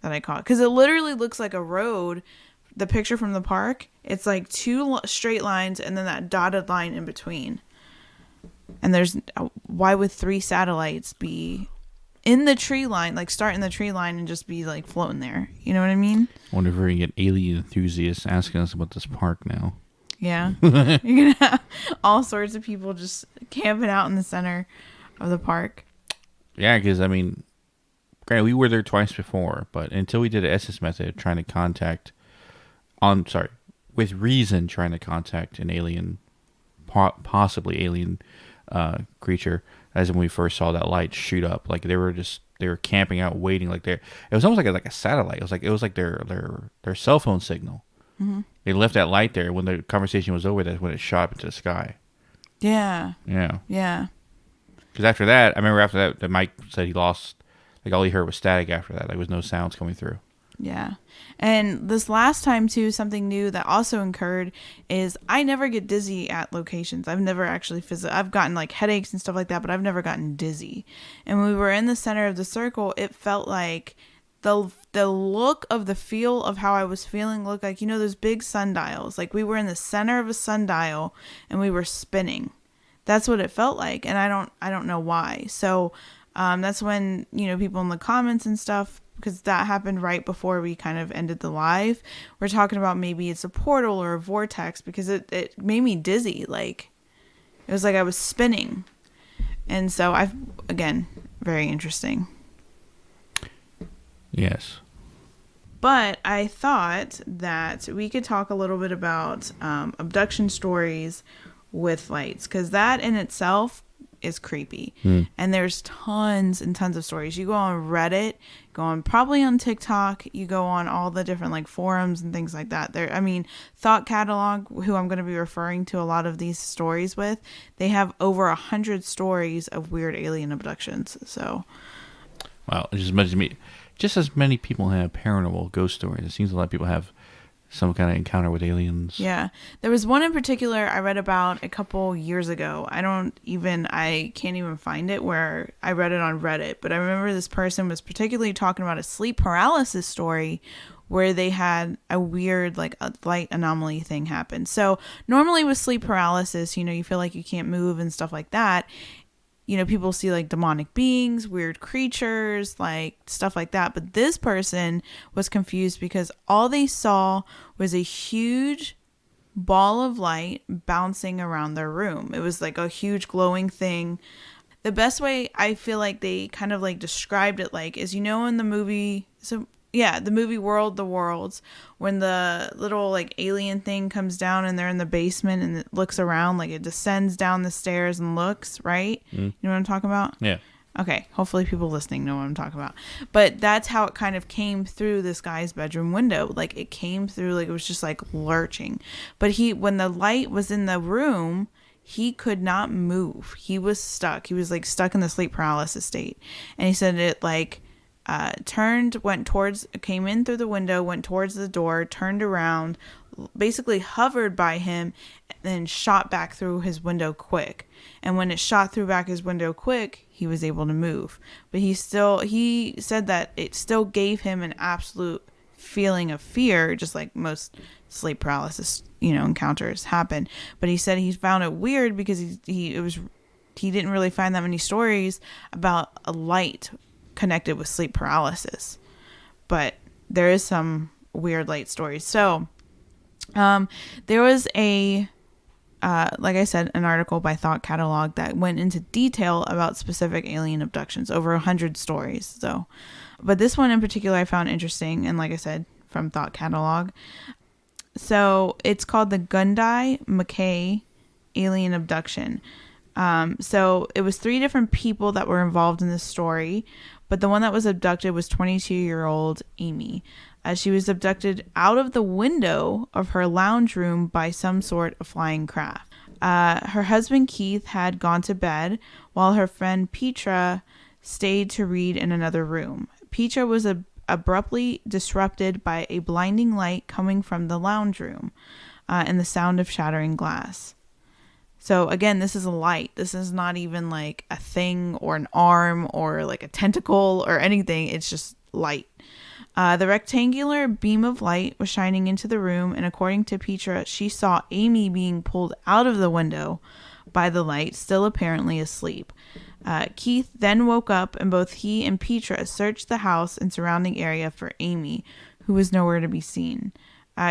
that I caught. Because it literally looks like a road. The picture from the park, it's like two straight lines and then that dotted line in between. And why would 3 satellites be in the tree line, like start in the tree line and just be like floating there? You know what I mean? I wonder if we're going to get alien enthusiasts asking us about this park now. Yeah. You're going to have all sorts of people just camping out in the center of the park. Yeah, because I mean, granted, we were there twice before, but until we did an SS method trying to contact, with reason trying to contact an alien, possibly alien creature, as when we first saw that light shoot up, like they were camping out waiting, like it was almost like a satellite. It was like their cell phone signal. Mm-hmm. They left that light there. When the conversation was over, that's when it shot up into the sky. Yeah. Because after that, I remember that Mike said he lost, like all he heard was static after that. There was no sounds coming through. Yeah. And this last time too, something new that also occurred is I never get dizzy at locations. I've never actually I've gotten like headaches and stuff like that, but I've never gotten dizzy. And when we were in the center of the circle, it felt like the look of the feel of how I was feeling looked like, you know, those big sundials. Like we were in the center of a sundial and we were spinning. That's what it felt like. And I don't know why. So that's when, you know, people in the comments and stuff, because that happened right before we kind of ended the live, we're talking about maybe it's a portal or a vortex, because it made me dizzy. Like it was like I was spinning. And so again, very interesting. Yes. But I thought that we could talk a little bit about abduction stories with lights, because that in itself is creepy. And there's tons and tons of stories. You go on Reddit, go on probably on TikTok, you go on all the different like forums and things like that. There, I mean, Thought Catalog, who I'm going to be referring to a lot of these stories with, they have over 100 stories of weird alien abductions. So, wow, just as many people have paranormal ghost stories. It seems a lot of people have some kind of encounter with aliens. yeah. There was one in particular I read about a couple years ago. I can't even find it where I read it on Reddit, but I remember this person was particularly talking about a sleep paralysis story where they had a weird, like a light anomaly thing happen. So normally with sleep paralysis, you feel like you can't move and stuff like that. People see like demonic beings, weird creatures, like stuff like that. But this person was confused because all they saw was a huge ball of light bouncing around their room. It was like a huge glowing thing. The best way I feel like they kind of like described it like is, in the movie, the movie World, the Worlds, when the little like alien thing comes down and they're in the basement and it looks around, like it descends down the stairs and looks, right? You know what I'm talking about? Yeah. Okay. Hopefully people listening know what I'm talking about. But that's how it kind of came through this guy's bedroom window. Like it came through, like it was just like lurching. But when the light was in the room, he could not move. He was stuck. He was like stuck in the sleep paralysis state. And he said it like, came in through the window, went towards the door, turned around, basically hovered by him, and then shot back through his window quick. And when it shot through back his window quick, he was able to move. But he said that it still gave him an absolute feeling of fear, just like most sleep paralysis, encounters happen. But he said he found it weird because he didn't really find that many stories about a light connected with sleep paralysis, but there is some weird light stories. So there was like I said, an article by Thought Catalog that went into detail about specific alien abductions, over 100 stories. So, but this one in particular I found interesting, and like I said, from Thought Catalog. So it's called the Gundai McKay alien abduction. So it was 3 different people that were involved in this story, but the one that was abducted was 22-year-old Amy. She was abducted out of the window of her lounge room by some sort of flying craft. Her husband Keith had gone to bed while her friend Petra stayed to read in another room. Petra was abruptly disrupted by a blinding light coming from the lounge room and the sound of shattering glass. So again, this is a light. This is not even like a thing or an arm or like a tentacle or anything. It's just light. The rectangular beam of light was shining into the room, and according to Petra, she saw Amy being pulled out of the window by the light, still apparently asleep. Keith then woke up, and both he and Petra searched the house and surrounding area for Amy, who was nowhere to be seen.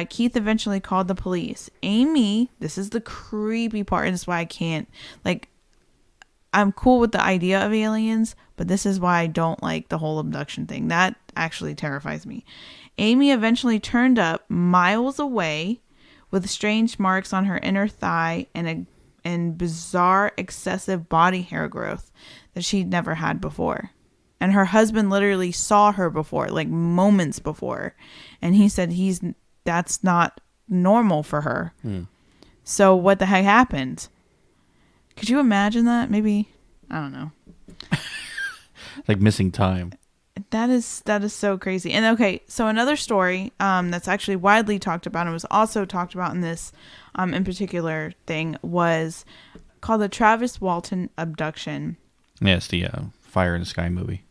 Keith eventually called the police. Amy, this is the creepy part, and this is why I can't, like, I'm cool with the idea of aliens, but this is why I don't like the whole abduction thing. That actually terrifies me. Amy eventually turned up miles away with strange marks on her inner thigh and bizarre excessive body hair growth that she'd never had before. And her husband literally saw her before, like moments before. And he said that's not normal for her. So what the heck happened? Could you imagine that? Maybe, I don't know. Like missing time. That is so crazy. And okay, so another story that's actually widely talked about and was also talked about in this in particular thing was called the Travis Walton abduction. Yes, the Fire in the Sky movie.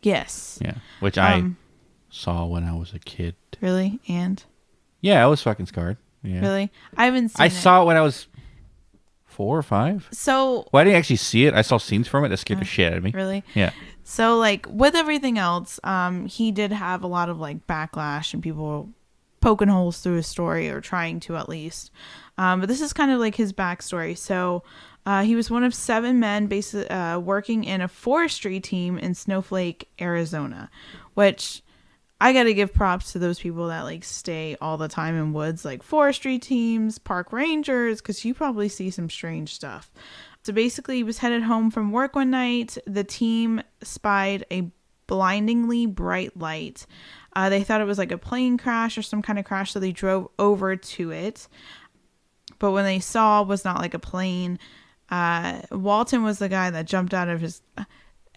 Yes. Yeah, which I saw when I was a kid. Really? And? Yeah, I was fucking scarred. Yeah. Really? I haven't seen it. I saw it when I was 4 or 5. So... Well, I didn't actually see it. I saw scenes from it that scared the shit out of me. Really? Yeah. So, like, with everything else, he did have a lot of, like, backlash and people poking holes through his story, or trying to at least. But this is kind of like his backstory. So, he was one of 7 men basically working in a forestry team in Snowflake, Arizona, which I got to give props to those people that like stay all the time in woods, like forestry teams, park rangers, because you probably see some strange stuff. So basically, he was headed home from work one night. The team spied a blindingly bright light. They thought it was like a plane crash or some kind of crash, so they drove over to it. But when they saw it was not like a plane, Walton was the guy that jumped out of his...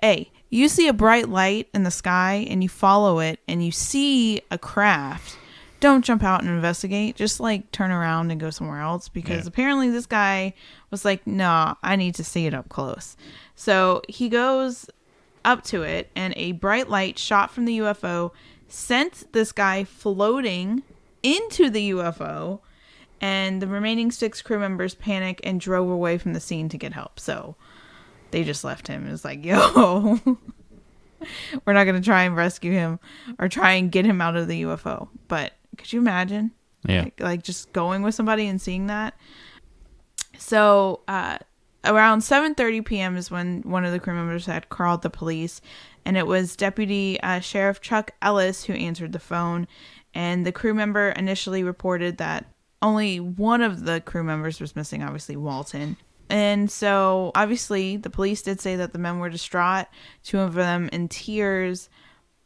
Hey, you see a bright light in the sky and you follow it and you see a craft, don't jump out and investigate. Just like turn around and go somewhere else, because apparently this guy was like, no, I need to see it up close. So he goes up to it, and a bright light shot from the UFO sent this guy floating into the UFO, and the remaining 6 crew members panicked and drove away from the scene to get help. So they just left him. It was like, yo, we're not going to try and rescue him or try and get him out of the UFO. But could you imagine? Yeah. Like just going with somebody and seeing that. So around 7:30 p.m. is when one of the crew members had called the police, and it was Deputy Sheriff Chuck Ellis who answered the phone. And the crew member initially reported that only one of the crew members was missing, obviously Walton. And so obviously the police did say that the men were distraught, 2 of them in tears,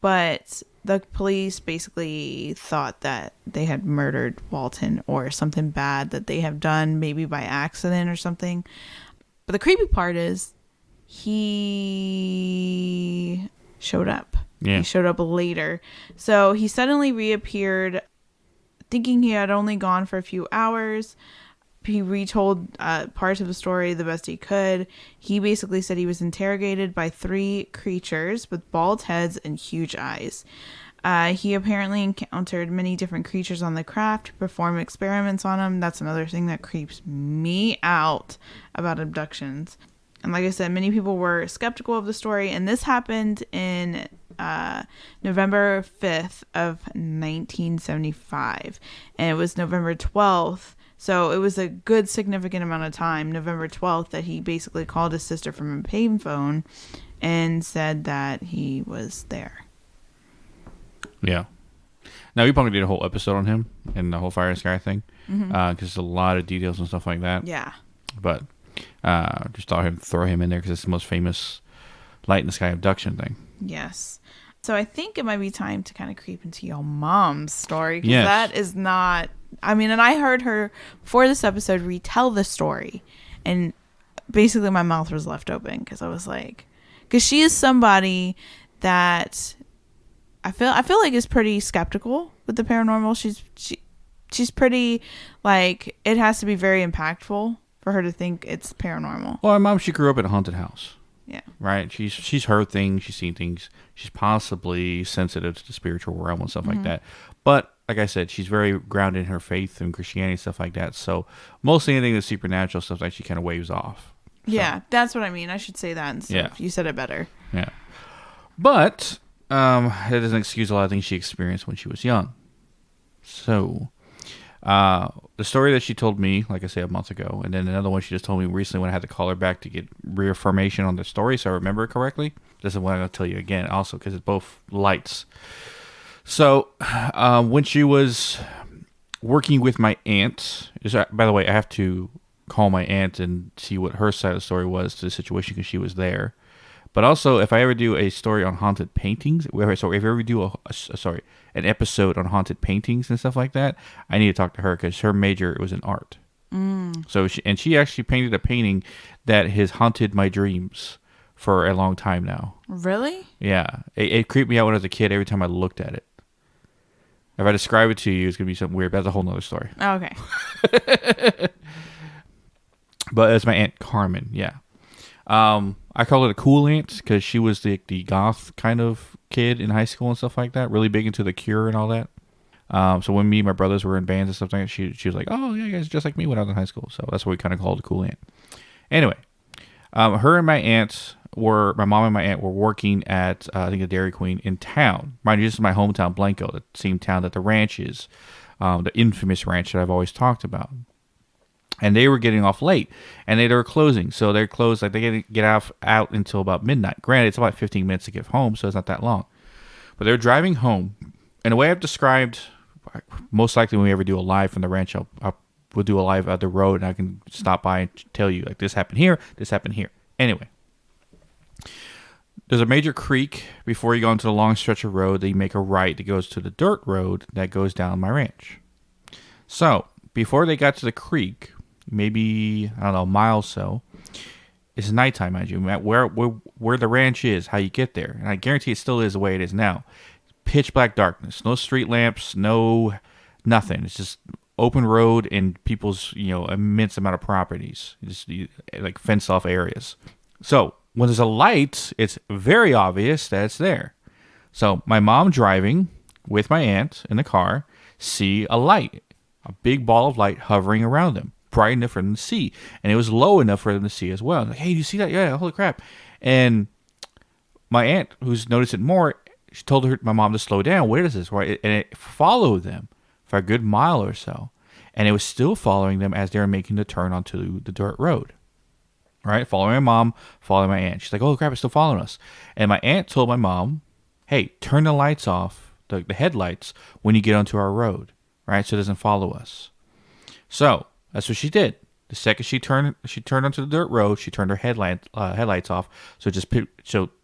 but the police basically thought that they had murdered Walton or something bad that they have done, maybe by accident or something. But the creepy part is he showed up. Yeah. He showed up later. So he suddenly reappeared, thinking he had only gone for a few hours. He retold parts of the story the best he could. He basically said he was interrogated by 3 creatures with bald heads and huge eyes. He apparently encountered many different creatures on the craft, performed experiments on them. That's another thing that creeps me out about abductions. And like I said, many people were skeptical of the story. And this happened in November 5th of 1975. And it was November 12th. So it was a good significant amount of time, November 12th, that he basically called his sister from a payphone and said that he was there. Yeah. Now, we probably did a whole episode on him and the whole fire in the sky thing, because there's a lot of details and stuff like that. Yeah. But just thought I'd throw him in there because it's the most famous light in the sky abduction thing. Yes. So I think it might be time to kind of creep into your mom's story, because Yes. that is not... I mean, and I heard her before this episode retell the story, and basically my mouth was left open because I was like, because she is somebody that I feel like is pretty skeptical with the paranormal. She's pretty like, it has to be very impactful for her to think it's paranormal. Well, my mom, she grew up in a haunted house. Yeah. Right? She's heard things, she's seen things. She's possibly sensitive to the spiritual realm and stuff like that. But like I said, she's very grounded in her faith and Christianity and stuff like that. So mostly anything that's supernatural stuff like she kind of waves off. So, Yeah, that's what I mean. I should say that instead. Yeah. You said it better. Yeah. But that doesn't excuse a lot of things she experienced when she was young. So the story that she told me, like I said, a month ago, and then another one she just told me recently when I had to call her back to get reaffirmation on the story so I remember it correctly. This is what I'm going to tell you again also, because it's both lights. So when she was working with my aunt, by the way, I have to call my aunt and see what her side of the story was to the situation because she was there. But also, if I ever do a story on haunted paintings, so if I ever do an episode on haunted paintings and stuff like that, I need to talk to her because her major was in art. So she actually painted a painting that has haunted my dreams for a long time now. Really? Yeah, it creeped me out when I was a kid every time I looked at it. If I describe it to you, it's gonna be something weird. But that's a whole nother story. Oh, okay. But it's my Aunt Carmen. Yeah. I call it a cool aunt because she was the goth kind of kid in high school and stuff like that. Really big into The Cure and all that. So when me and my brothers were in bands and stuff like that, she was like, "Oh yeah, you guys are just like me when I was in high school." So that's what we kind of called a cool aunt. Anyway, her and my mom and my aunt were working at I think a Dairy Queen in town. Mind you, this is my hometown, Blanco, the same town that the ranch is, the infamous ranch that I've always talked about. And they were getting off late, and they were closing. So they're closed, like they get out until about midnight. Granted, it's about 15 minutes to get home, so it's not that long. But they're driving home, And the way I've described, most likely when we ever do a live from the ranch, we'll do a live at the road, and I can stop by and tell you, like, this happened here, this happened here. Anyway, there's a major creek before you go into the long stretch of road that you make a right that goes to the dirt road that goes down my ranch. So, before they got to the creek, maybe, I don't know, a mile or so, it's nighttime, mind you. Where the ranch is, how you get there. And I guarantee it still is the way it is now. Pitch black darkness. No street lamps, no nothing. It's just open road and people's, immense amount of properties. Just like fenced off areas. So, when there's a light, it's very obvious that it's there. So, my mom driving with my aunt in the car, see a light. A big ball of light hovering around them, bright enough for them to see, and it was low enough for them to see as well. Like, hey, do you see that? Yeah, holy crap! And my aunt, who's noticed it more, she told my mom to slow down. Where is this? Right, and it followed them for a good mile or so, and it was still following them as they were making the turn onto the dirt road. Right, following my mom, following my aunt. She's like, "Oh crap, it's still following us." And my aunt told my mom, "Hey, turn the lights off, the headlights, when you get onto our road." Right, so it doesn't follow us. So that's what she did. The second she turned onto the dirt road, she turned her headlights off. So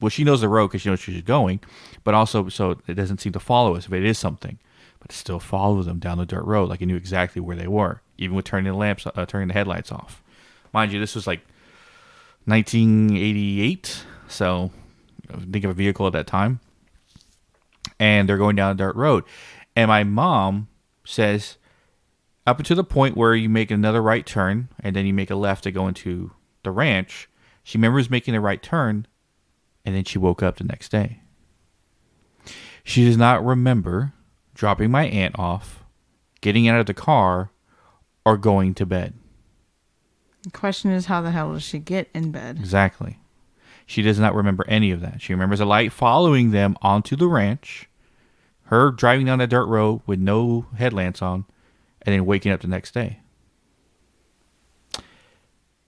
she knows the road because she knows where she's going, but also so it doesn't seem to follow us if it is something, but it still follows them down the dirt road like it knew exactly where they were, even with turning the headlights off. Mind you, this was like 1988, so think of a vehicle at that time, and they're going down a dirt road, and my mom says up until the point where you make another right turn and then you make a left to go into the ranch, she remembers making the right turn, and then she woke up the next day. She does not remember dropping my aunt off, getting out of the car, or going to bed. The question is, how the hell does she get in bed? Exactly. She does not remember any of that. She remembers a light following them onto the ranch, her driving down that dirt road with no headlamps on, and then waking up the next day.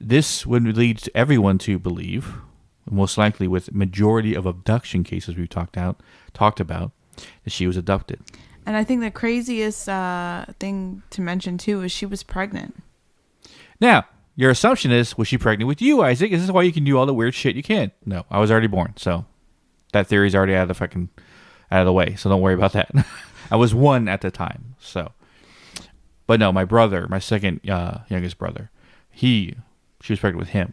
This would lead to everyone to believe, most likely with majority of abduction cases we've talked about, that she was abducted. And I think the craziest thing to mention too is she was pregnant. Now, your assumption is, was she pregnant with you, Isaac? Is this why you can do all the weird shit you can? No, I was already born, so that theory's already out of the way, so don't worry about that. I was 1 at the time, so. But no, my brother, my second youngest brother, she was pregnant with him.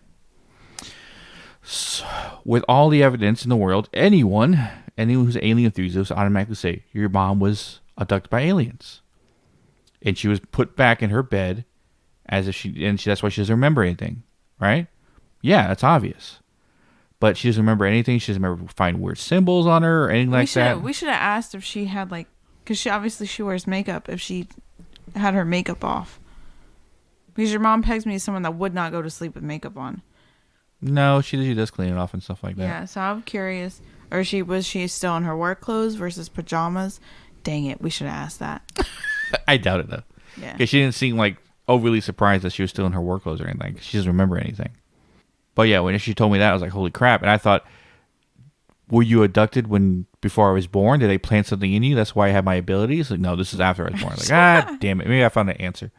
So, with all the evidence in the world, anyone who's an alien enthusiast automatically say your mom was abducted by aliens, and she was put back in her bed as if that's why she doesn't remember anything, right? Yeah, that's obvious. But she doesn't remember anything. She doesn't remember finding weird symbols on her or anything like that. We should have asked if she had because she wears makeup, if she had her makeup off. Because your mom pegs me as someone that would not go to sleep with makeup on. No, she does clean it off and stuff like that. Yeah, so I'm curious. Or was she still in her work clothes versus pajamas? Dang it, we should have asked that. I doubt it though. Yeah. Because she didn't seem like overly surprised that she was still in her work clothes or anything. She doesn't remember anything. But yeah, when she told me that, I was like, holy crap. And I thought, were you abducted before I was born? Did they plant something in you? That's why I had my abilities? Like, no, this is after I was born. Like, damn it. Maybe I found the answer.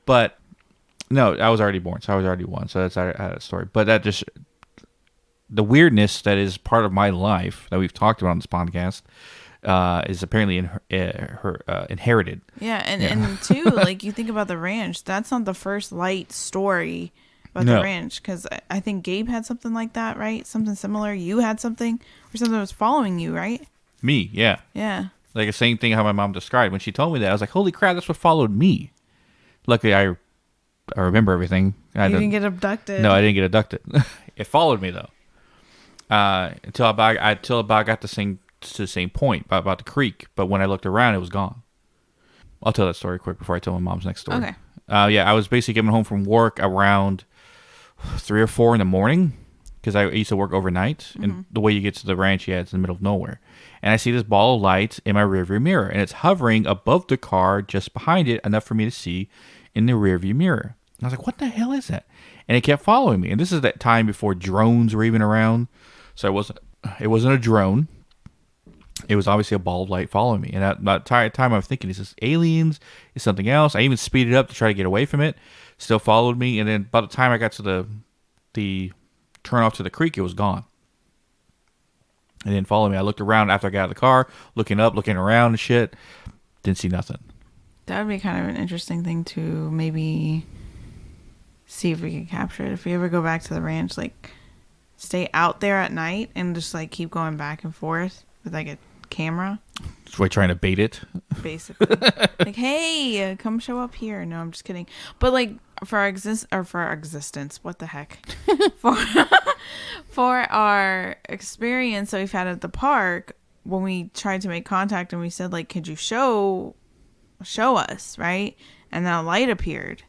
But no, I was already born. So I was already 1. So that's a story. But that just, the weirdness that is part of my life that we've talked about on this podcast is apparently inherited. Yeah, and too, like, you think about the ranch, that's not the first light story about the ranch, because I think Gabe had something like that, right? Something similar. You had something, or something that was following you, right? Me, yeah. Yeah. Like the same thing how my mom described. When she told me that, I was like, holy crap, that's what followed me. Luckily, I remember everything. You didn't get abducted. No, I didn't get abducted. It followed me, though. Until I got to the same point about the creek. But when I looked around, it was gone. I'll tell that story quick before I tell my mom's next story. Okay. Yeah, I was basically getting home from work around 3 or 4 in the morning because I used to work overnight. Mm-hmm. And the way you get to the ranch, it's in the middle of nowhere. And I see this ball of light in my rearview mirror, and it's hovering above the car just behind it, enough for me to see in the rearview mirror. And I was like, what the hell is that? And it kept following me. And this is that time before drones were even around. So it wasn't a drone. it was obviously a ball of light following me. And at that time, I was thinking, is this aliens? Is something else? I even speeded up to try to get away from it. Still followed me. And then by the time I got to the turn off to the creek, it was gone. It didn't follow me. I looked around after I got out of the car, looking up, looking around and shit. Didn't see nothing. That would be kind of an interesting thing to maybe see if we could capture it. If we ever go back to the ranch, like stay out there at night and just like keep going back and forth with like a camera. So we're trying to bait it. Basically. Like, hey, come show up here. No, I'm just kidding. But like for our existence, what the heck? for our experience that we've had at the park, when we tried to make contact and we said like, could you show us, right? And then a light appeared.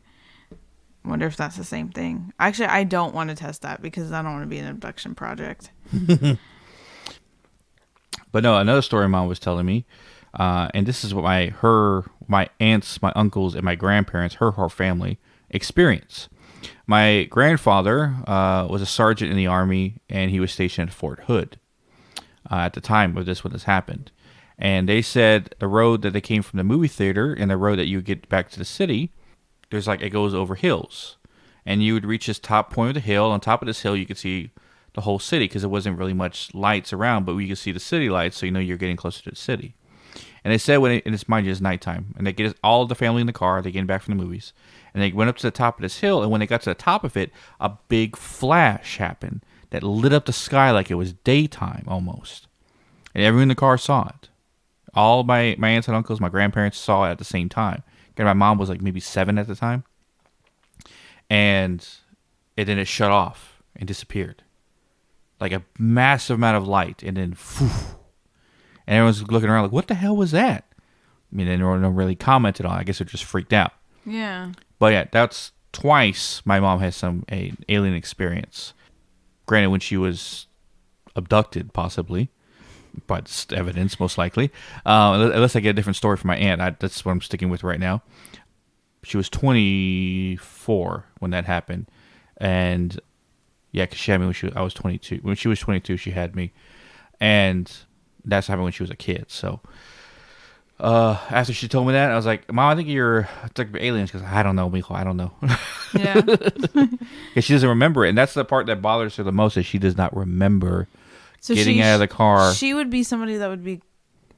Wonder if that's the same thing. Actually, I don't want to test that because I don't want to be an abduction project. But no, another story Mom was telling me, and this is what my aunts, my uncles, and my grandparents, her whole family experience. My grandfather was a sergeant in the Army, and he was stationed at Fort Hood at the time of this when this happened. And they said the road that they came from the movie theater and the road that you get back to the city, there's like, it goes over hills. And you would reach this top point of the hill. On top of this hill, you could see the whole city because there wasn't really much lights around, but you could see the city lights, so you know you're getting closer to the city. And they said and it's mind you, it's nighttime, and they get all of the family in the car. They getting back from the movies, and they went up to the top of this hill. And when they got to the top of it, a big flash happened that lit up the sky like it was daytime almost, and everyone in the car saw it. All my aunts and uncles, my grandparents saw it at the same time. And my mom was like maybe 7 at the time, and then it shut off and disappeared. Like a massive amount of light, and then phew, and everyone's looking around like, what the hell was that? I mean, no one really commented on it. I guess they're just freaked out. Yeah. But yeah, that's twice my mom has an alien experience. Granted, when she was abducted, possibly, but evidence, most likely. Unless I get a different story from my aunt. That's what I'm sticking with right now. She was 24 when that happened. And yeah, because she had me when I was 22. When she was 22, she had me. And that's happened when she was a kid. So after she told me that, I was like, Mom, I think you're aliens. Because I don't know, Mijo. I don't know. Yeah. Because she doesn't remember it. And that's the part that bothers her the most, is she does not remember getting out of the car. She would be somebody that would be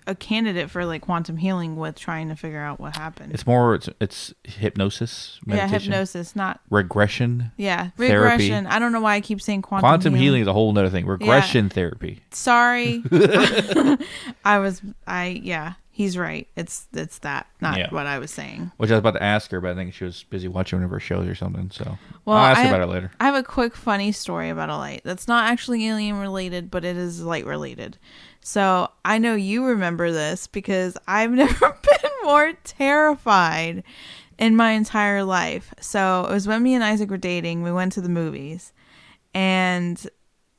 a candidate for like quantum healing with trying to figure out what happened. It's more, it's hypnosis, meditation. Yeah, hypnosis, not regression. Yeah, therapy. regression. I don't know why I keep saying quantum healing is a whole other thing. Regression therapy. Sorry. He's right. It's that, not what I was saying. Which I was about to ask her, but I think she was busy watching one of her shows or something. So well, I'll ask her about it later. I have a quick funny story about a light. That's not actually alien related, but it is light related. So I know you remember this because I've never been more terrified in my entire life. So it was when me and Isaac were dating. We went to the movies, and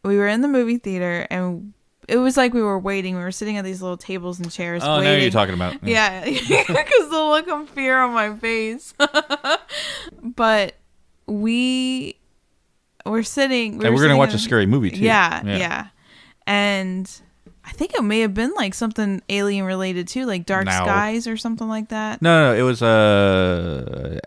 we were in the movie theater, and it was like we were waiting. We were sitting at these little tables and chairs. Oh, waiting. I know what you're talking about. Yeah, because the look of fear on my face. But we were sitting. And we're gonna watch a scary movie too. Yeah. And I think it may have been like something alien related too, like Dark Skies or something like that. No, it was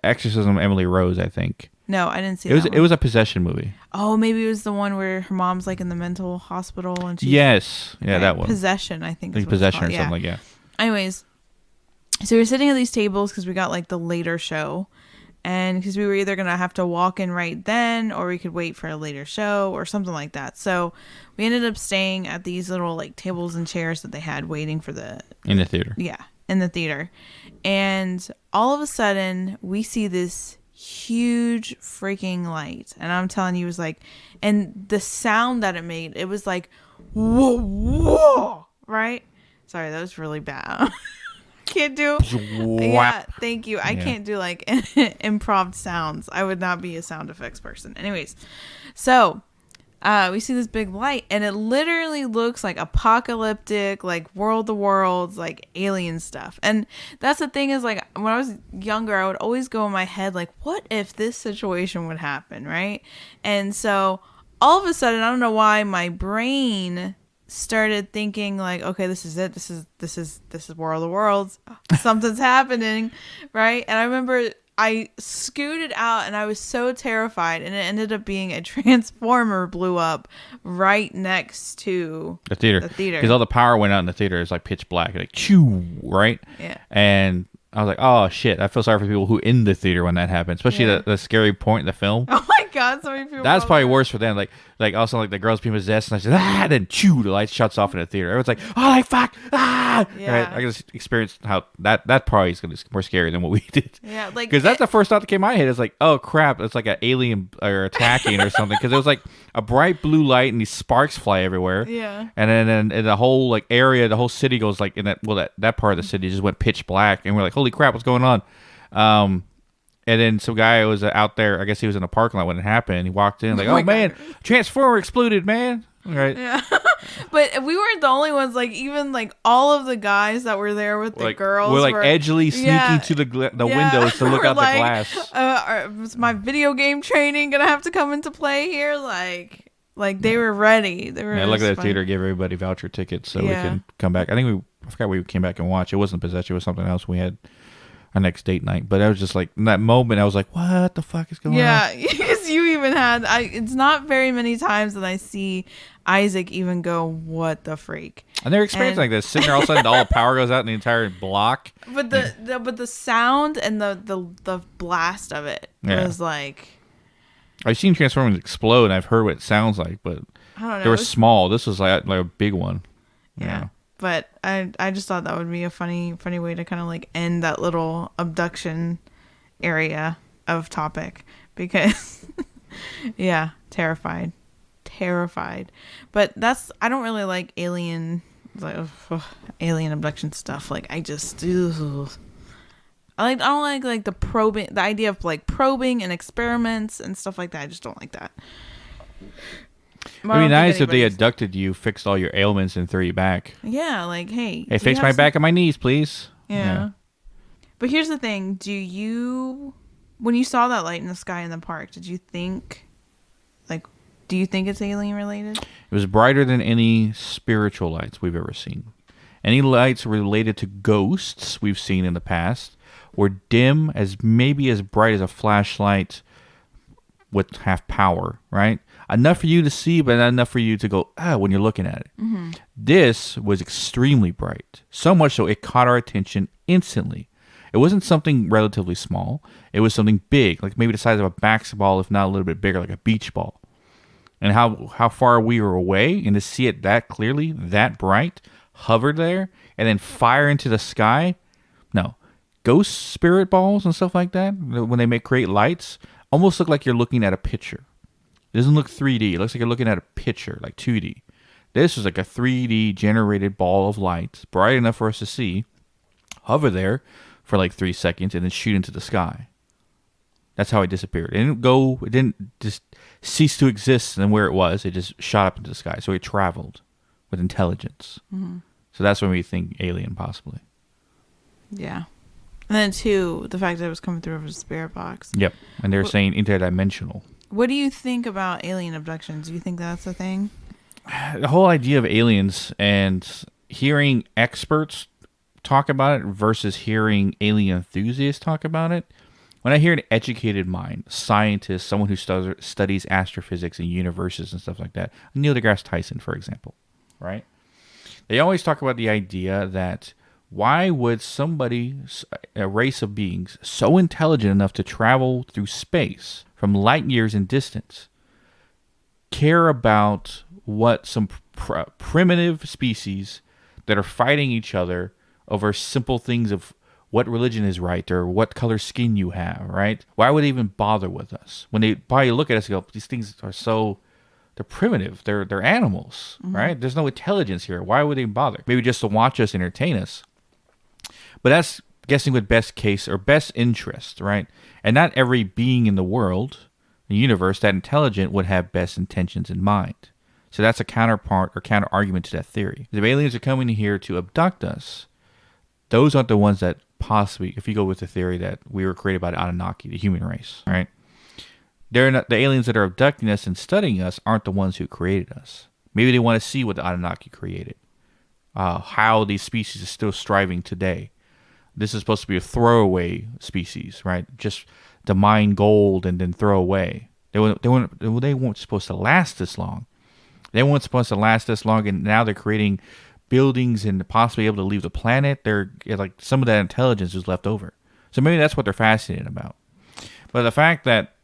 Exorcism Emily Rose, I think. No, I didn't see that. It was a possession movie. Oh, maybe it was the one where her mom's like in the mental hospital and she's Yes. Yeah, that one. Possession, I think. Like Possession or something like that. Anyways, so we were sitting at these tables because we got like the later show. And because we were either going to have to walk in right then or we could wait for a later show or something like that. So we ended up staying at these little like tables and chairs that they had waiting for in the theater. Yeah, in the theater. And all of a sudden we see this huge freaking light. And I'm telling you, it was like, and the sound that it made, it was like, whoa, whoa, right? Sorry, that was really bad. Can't do thank you. I can't do like improv sounds. I would not be a sound effects person. Anyways, so we see this big light and it literally looks like apocalyptic, like World of Worlds, like alien stuff. And that's the thing is, like, when I was younger, I would always go in my head like, what if this situation would happen, right? And so all of a sudden, I don't know why, my brain started thinking like, okay, this is it. This is War of the Worlds. Something's happening, right? And I remember I scooted out and I was so terrified, and it ended up being a transformer blew up right next to the theater. Because all the power went out in the theater. It's like pitch black, like chew, right? Yeah. And I was like, oh shit! I feel sorry for people who in the theater when that happened, especially the scary point in the film. Oh my god, so many people. That's probably worse for them. Like also like the girls being possessed, and I said, and then chew, the light shuts off in the theater. Everyone's like, oh like fuck, Yeah. Right? I just experienced how that probably is gonna be more scary than what we did. Yeah, like because that's the first thought that came to my head. It's like, oh crap, it's like an alien or attacking or something. Because it was like a bright blue light and these sparks fly everywhere. Yeah. And then in the whole like area, the whole city goes like in that part of the city just went pitch black, and we're like, holy crap, what's going on? And then some guy was out there. I guess he was in the parking lot when it happened. He walked in like, oh man, transformer exploded, man. Right. Yeah. But we weren't the only ones. Like even like all of the guys that were there with the girls were like edgily sneaking to the windows to look out like, the glass. Was my video game training gonna have to come into play here? Like they were ready. They were. Yeah, look at the theater. Give everybody voucher tickets so we can come back. I forgot we came back and watched. It wasn't Possession. It was something else. We had our next date night. But I was just like, in that moment, I was like, what the fuck is going on? Yeah, because you even had. It's not very many times that I see Isaac even go, what the freak? I never experienced like this. Sitting there, all of a sudden, all the power goes out in the entire block. But the sound and the blast of it was like. I've seen Transformers explode, and I've heard what it sounds like, but I don't know. They were small. This was like a big one. Yeah. But I just thought that would be a funny way to kind of like end that little abduction area of topic, because terrified. But I don't really like alien abduction stuff. Like I don't like the probing, the idea of like probing and experiments and stuff like that. I just don't like that. It'd be nice if they abducted you, fixed all your ailments, and threw you back. Yeah, like, hey, fix my back and my knees, please. Yeah. But here's the thing. When you saw that light in the sky in the park, do you think it's alien related? It was brighter than any spiritual lights we've ever seen. Any lights related to ghosts we've seen in the past were dim, maybe as bright as a flashlight with half power, right? Enough for you to see, but not enough for you to go, when you're looking at it. Mm-hmm. This was extremely bright. So much so it caught our attention instantly. It wasn't something relatively small. It was something big, like maybe the size of a basketball, if not a little bit bigger, like a beach ball. And how far we were away, and to see it that clearly, that bright, hover there, and then fire into the sky. No. Ghost spirit balls and stuff like that, when they create lights, almost look like you're looking at a picture. It doesn't look 3D. It looks like you're looking at a picture, like 2D. This was like a 3D generated ball of light, bright enough for us to see, hover there for like 3 seconds, and then shoot into the sky. That's how it disappeared. It didn't just cease to exist and where it was. It just shot up into the sky. So it traveled with intelligence. Mm-hmm. So that's when we think alien, possibly. Yeah. And then, too, the fact that it was coming through over the spirit box. Yep. And they're saying interdimensional. What do you think about alien abductions? Do you think that's a thing? The whole idea of aliens and hearing experts talk about it versus hearing alien enthusiasts talk about it. When I hear an educated mind, scientist, someone who studies astrophysics and universes and stuff like that, Neil deGrasse Tyson, for example, right? They always talk about the idea that why would somebody, a race of beings, so intelligent enough to travel through space from light years in distance, care about what some primitive species that are fighting each other over simple things of what religion is right or what color skin you have, right? Why would they even bother with us? When they probably look at us and go, these things are they're primitive. They're animals, mm-hmm. right? There's no intelligence here. Why would they bother? Maybe just to watch us entertain us. But that's guessing with best case or best interest, right? And not every being in the world, the universe, that intelligent would have best intentions in mind. So that's a counterpart or counter argument to that theory. If aliens are coming here to abduct us, those aren't the ones that possibly, if you go with the theory that we were created by the Anunnaki, the human race, right? They're not, the aliens that are abducting us and studying us aren't the ones who created us. Maybe they want to see what the Anunnaki created, how these species are still striving today. This is supposed to be a throwaway species, right? Just to mine gold and then throw away. They weren't supposed to last this long. They weren't supposed to last this long, and now they're creating buildings and possibly able to leave the planet. They're like, some of that intelligence is left over. So maybe that's what they're fascinated about. But the fact that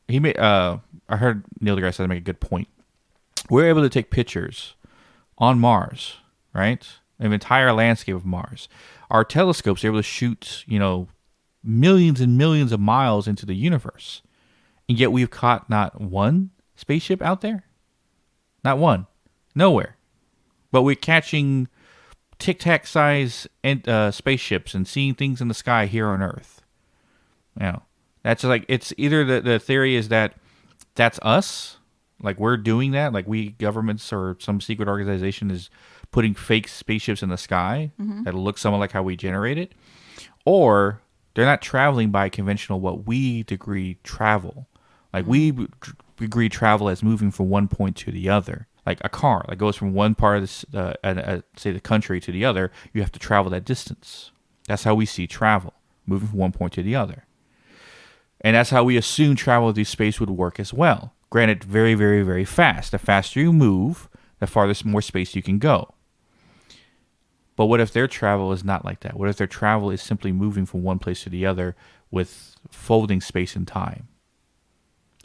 I heard Neil deGrasse Tyson make a good point. We're able to take pictures on Mars, right? An entire landscape of Mars. Our telescopes are able to shoot, millions and millions of miles into the universe. And yet we've caught not one spaceship out there. Not one. Nowhere. But we're catching tic-tac size spaceships and seeing things in the sky here on Earth. That's like, it's either the theory is that that's us, like we're doing that, like we governments or some secret organization is putting fake spaceships in the sky that look somewhat like how we generate it, or they're not traveling by conventional what we degree travel. Like we degree travel as moving from one point to the other. Like a car that goes from one part of say the country to the other, you have to travel that distance. That's how we see travel, moving from one point to the other. And that's how we assume travel through space would work as well. Granted, very, very, very fast. The faster you move, the farthest more space you can go. But what if their travel is not like that? What if their travel is simply moving from one place to the other with folding space and time?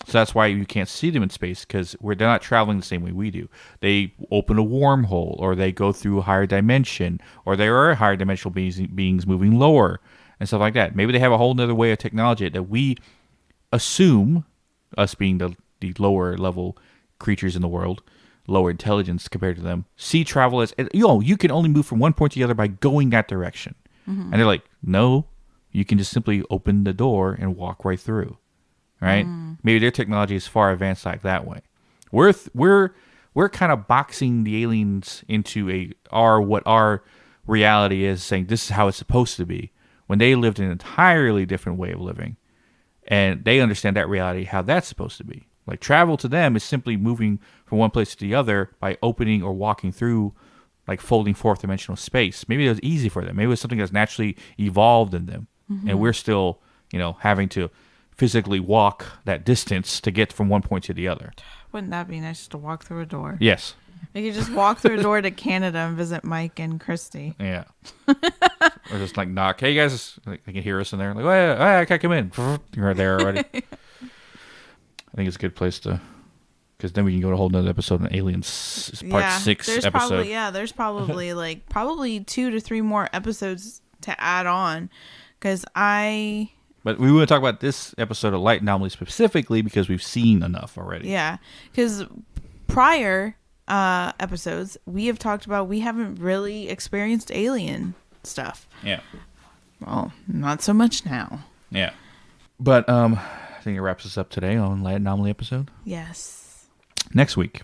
So that's why you can't see them in space, because they're not traveling the same way we do. They open a wormhole, or they go through a higher dimension, or there are higher dimensional beings moving lower, and stuff like that. Maybe they have a whole other way of technology that we assume, us being the lower level creatures in the world, lower intelligence compared to them, see travel as, you can only move from one point to the other by going that direction. And they're like, no, you can just simply open the door and walk right through. Right? Maybe their technology is far advanced like that way. We're kind of boxing the aliens into what our reality is, saying this is how it's supposed to be, when they lived an entirely different way of living, and they understand that reality, how that's supposed to be. Like travel to them is simply moving from one place to the other by opening or walking through, like folding fourth dimensional space. Maybe it was easy for them. Maybe it was something that's naturally evolved in them, and we're still, having to physically walk that distance to get from one point to the other. Wouldn't that be nice to walk through a door? Yes. You could just walk through a door to Canada and visit Mike and Christy. Yeah. Or just like knock. Hey guys, like, they can hear us in there. Like, hey, I can't come in. You're right there already. I think it's a good place to, because then we can go to a whole nother episode on Aliens Part 6 episode. There's probably 2 to 3 more episodes to add on, because But we want to talk about this episode of Light Anomaly specifically because we've seen enough already. Yeah, because prior episodes we have talked about, we haven't really experienced alien stuff. Yeah. Well, not so much now. Yeah. But I think it wraps us up today on Light Anomaly episode. Yes. Next week.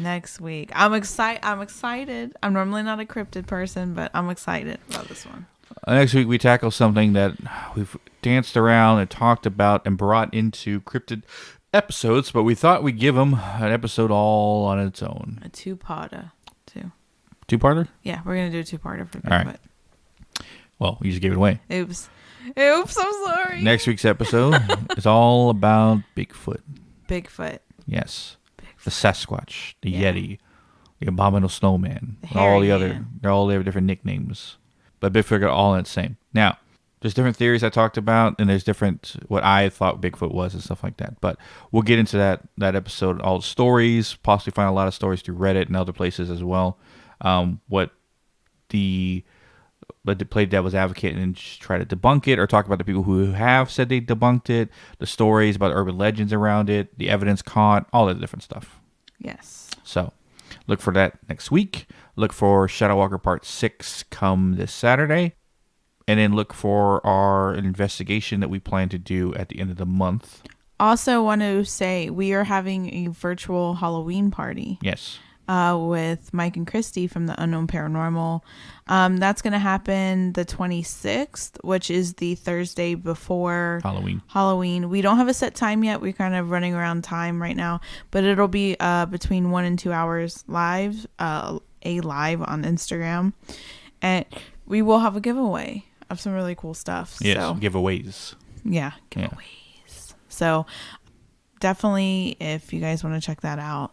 I'm excited. I'm normally not a cryptid person, but I'm excited about this one. Next week we tackle something that we've danced around and talked about and brought into cryptid episodes, but we thought we'd give them an episode all on its own. A two-parter. Two-parter? Yeah, we're going to do a two-parter for Bigfoot. All right. Well, you just gave it away. Oops, I'm sorry. Next week's episode is all about Bigfoot. Yes. The Sasquatch, the Yeti, the Abominable Snowman, the all the man. all their different nicknames. But Bigfoot got all in the same. Now, there's different theories I talked about, and there's different what I thought Bigfoot was and stuff like that. But we'll get into that episode, all the stories, possibly find a lot of stories through Reddit and other places as well. But to play devil's advocate and try to debunk it, or talk about the people who have said they debunked it, the stories about urban legends around it, the evidence caught, all that different stuff. Yes. So look for that next week. Look for Shadow Walker Part 6 come this Saturday. And then look for our investigation that we plan to do at the end of the month. Also want to say we are having a virtual Halloween party. Yes. with Mike and Christy from the Unknown Paranormal. That's going to happen the 26th, which is the Thursday before Halloween. We don't have a set time yet. We're kind of running around time right now, but it'll be between 1 and 2 hours live, live on Instagram. And we will have a giveaway of some really cool stuff. Yes, so, giveaways. Yeah, giveaways. Yeah. So definitely, if you guys want to check that out,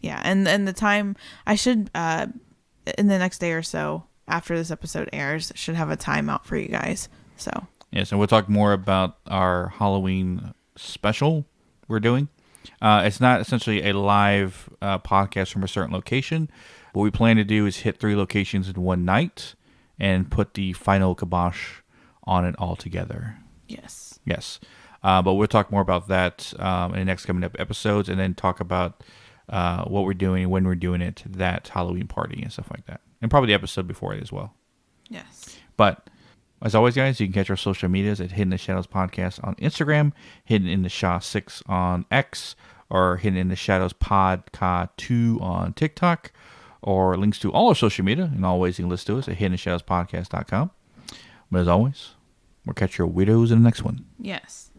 yeah, and the time I should in the next day or so after this episode airs should have a time out for you guys. So yes, and we'll talk more about our Halloween special we're doing. It's not essentially a live podcast from a certain location. What we plan to do is hit 3 locations in one night and put the final kibosh on it all together. Yes. But we'll talk more about that in the next coming up episodes, and then talk about what we're doing, when we're doing it, that Halloween party and stuff like that. And probably the episode before it as well. Yes. But as always, guys, you can catch our social medias at Hidden in the Shadows Podcast on Instagram, Hidden in the Shaw 6 on X, or Hidden in the Shadows Podca 2 on TikTok, or links to all our social media, and always you can listen to us at hiddenshadowspodcast.com. But as always, we'll catch your weirdos in the next one. Yes.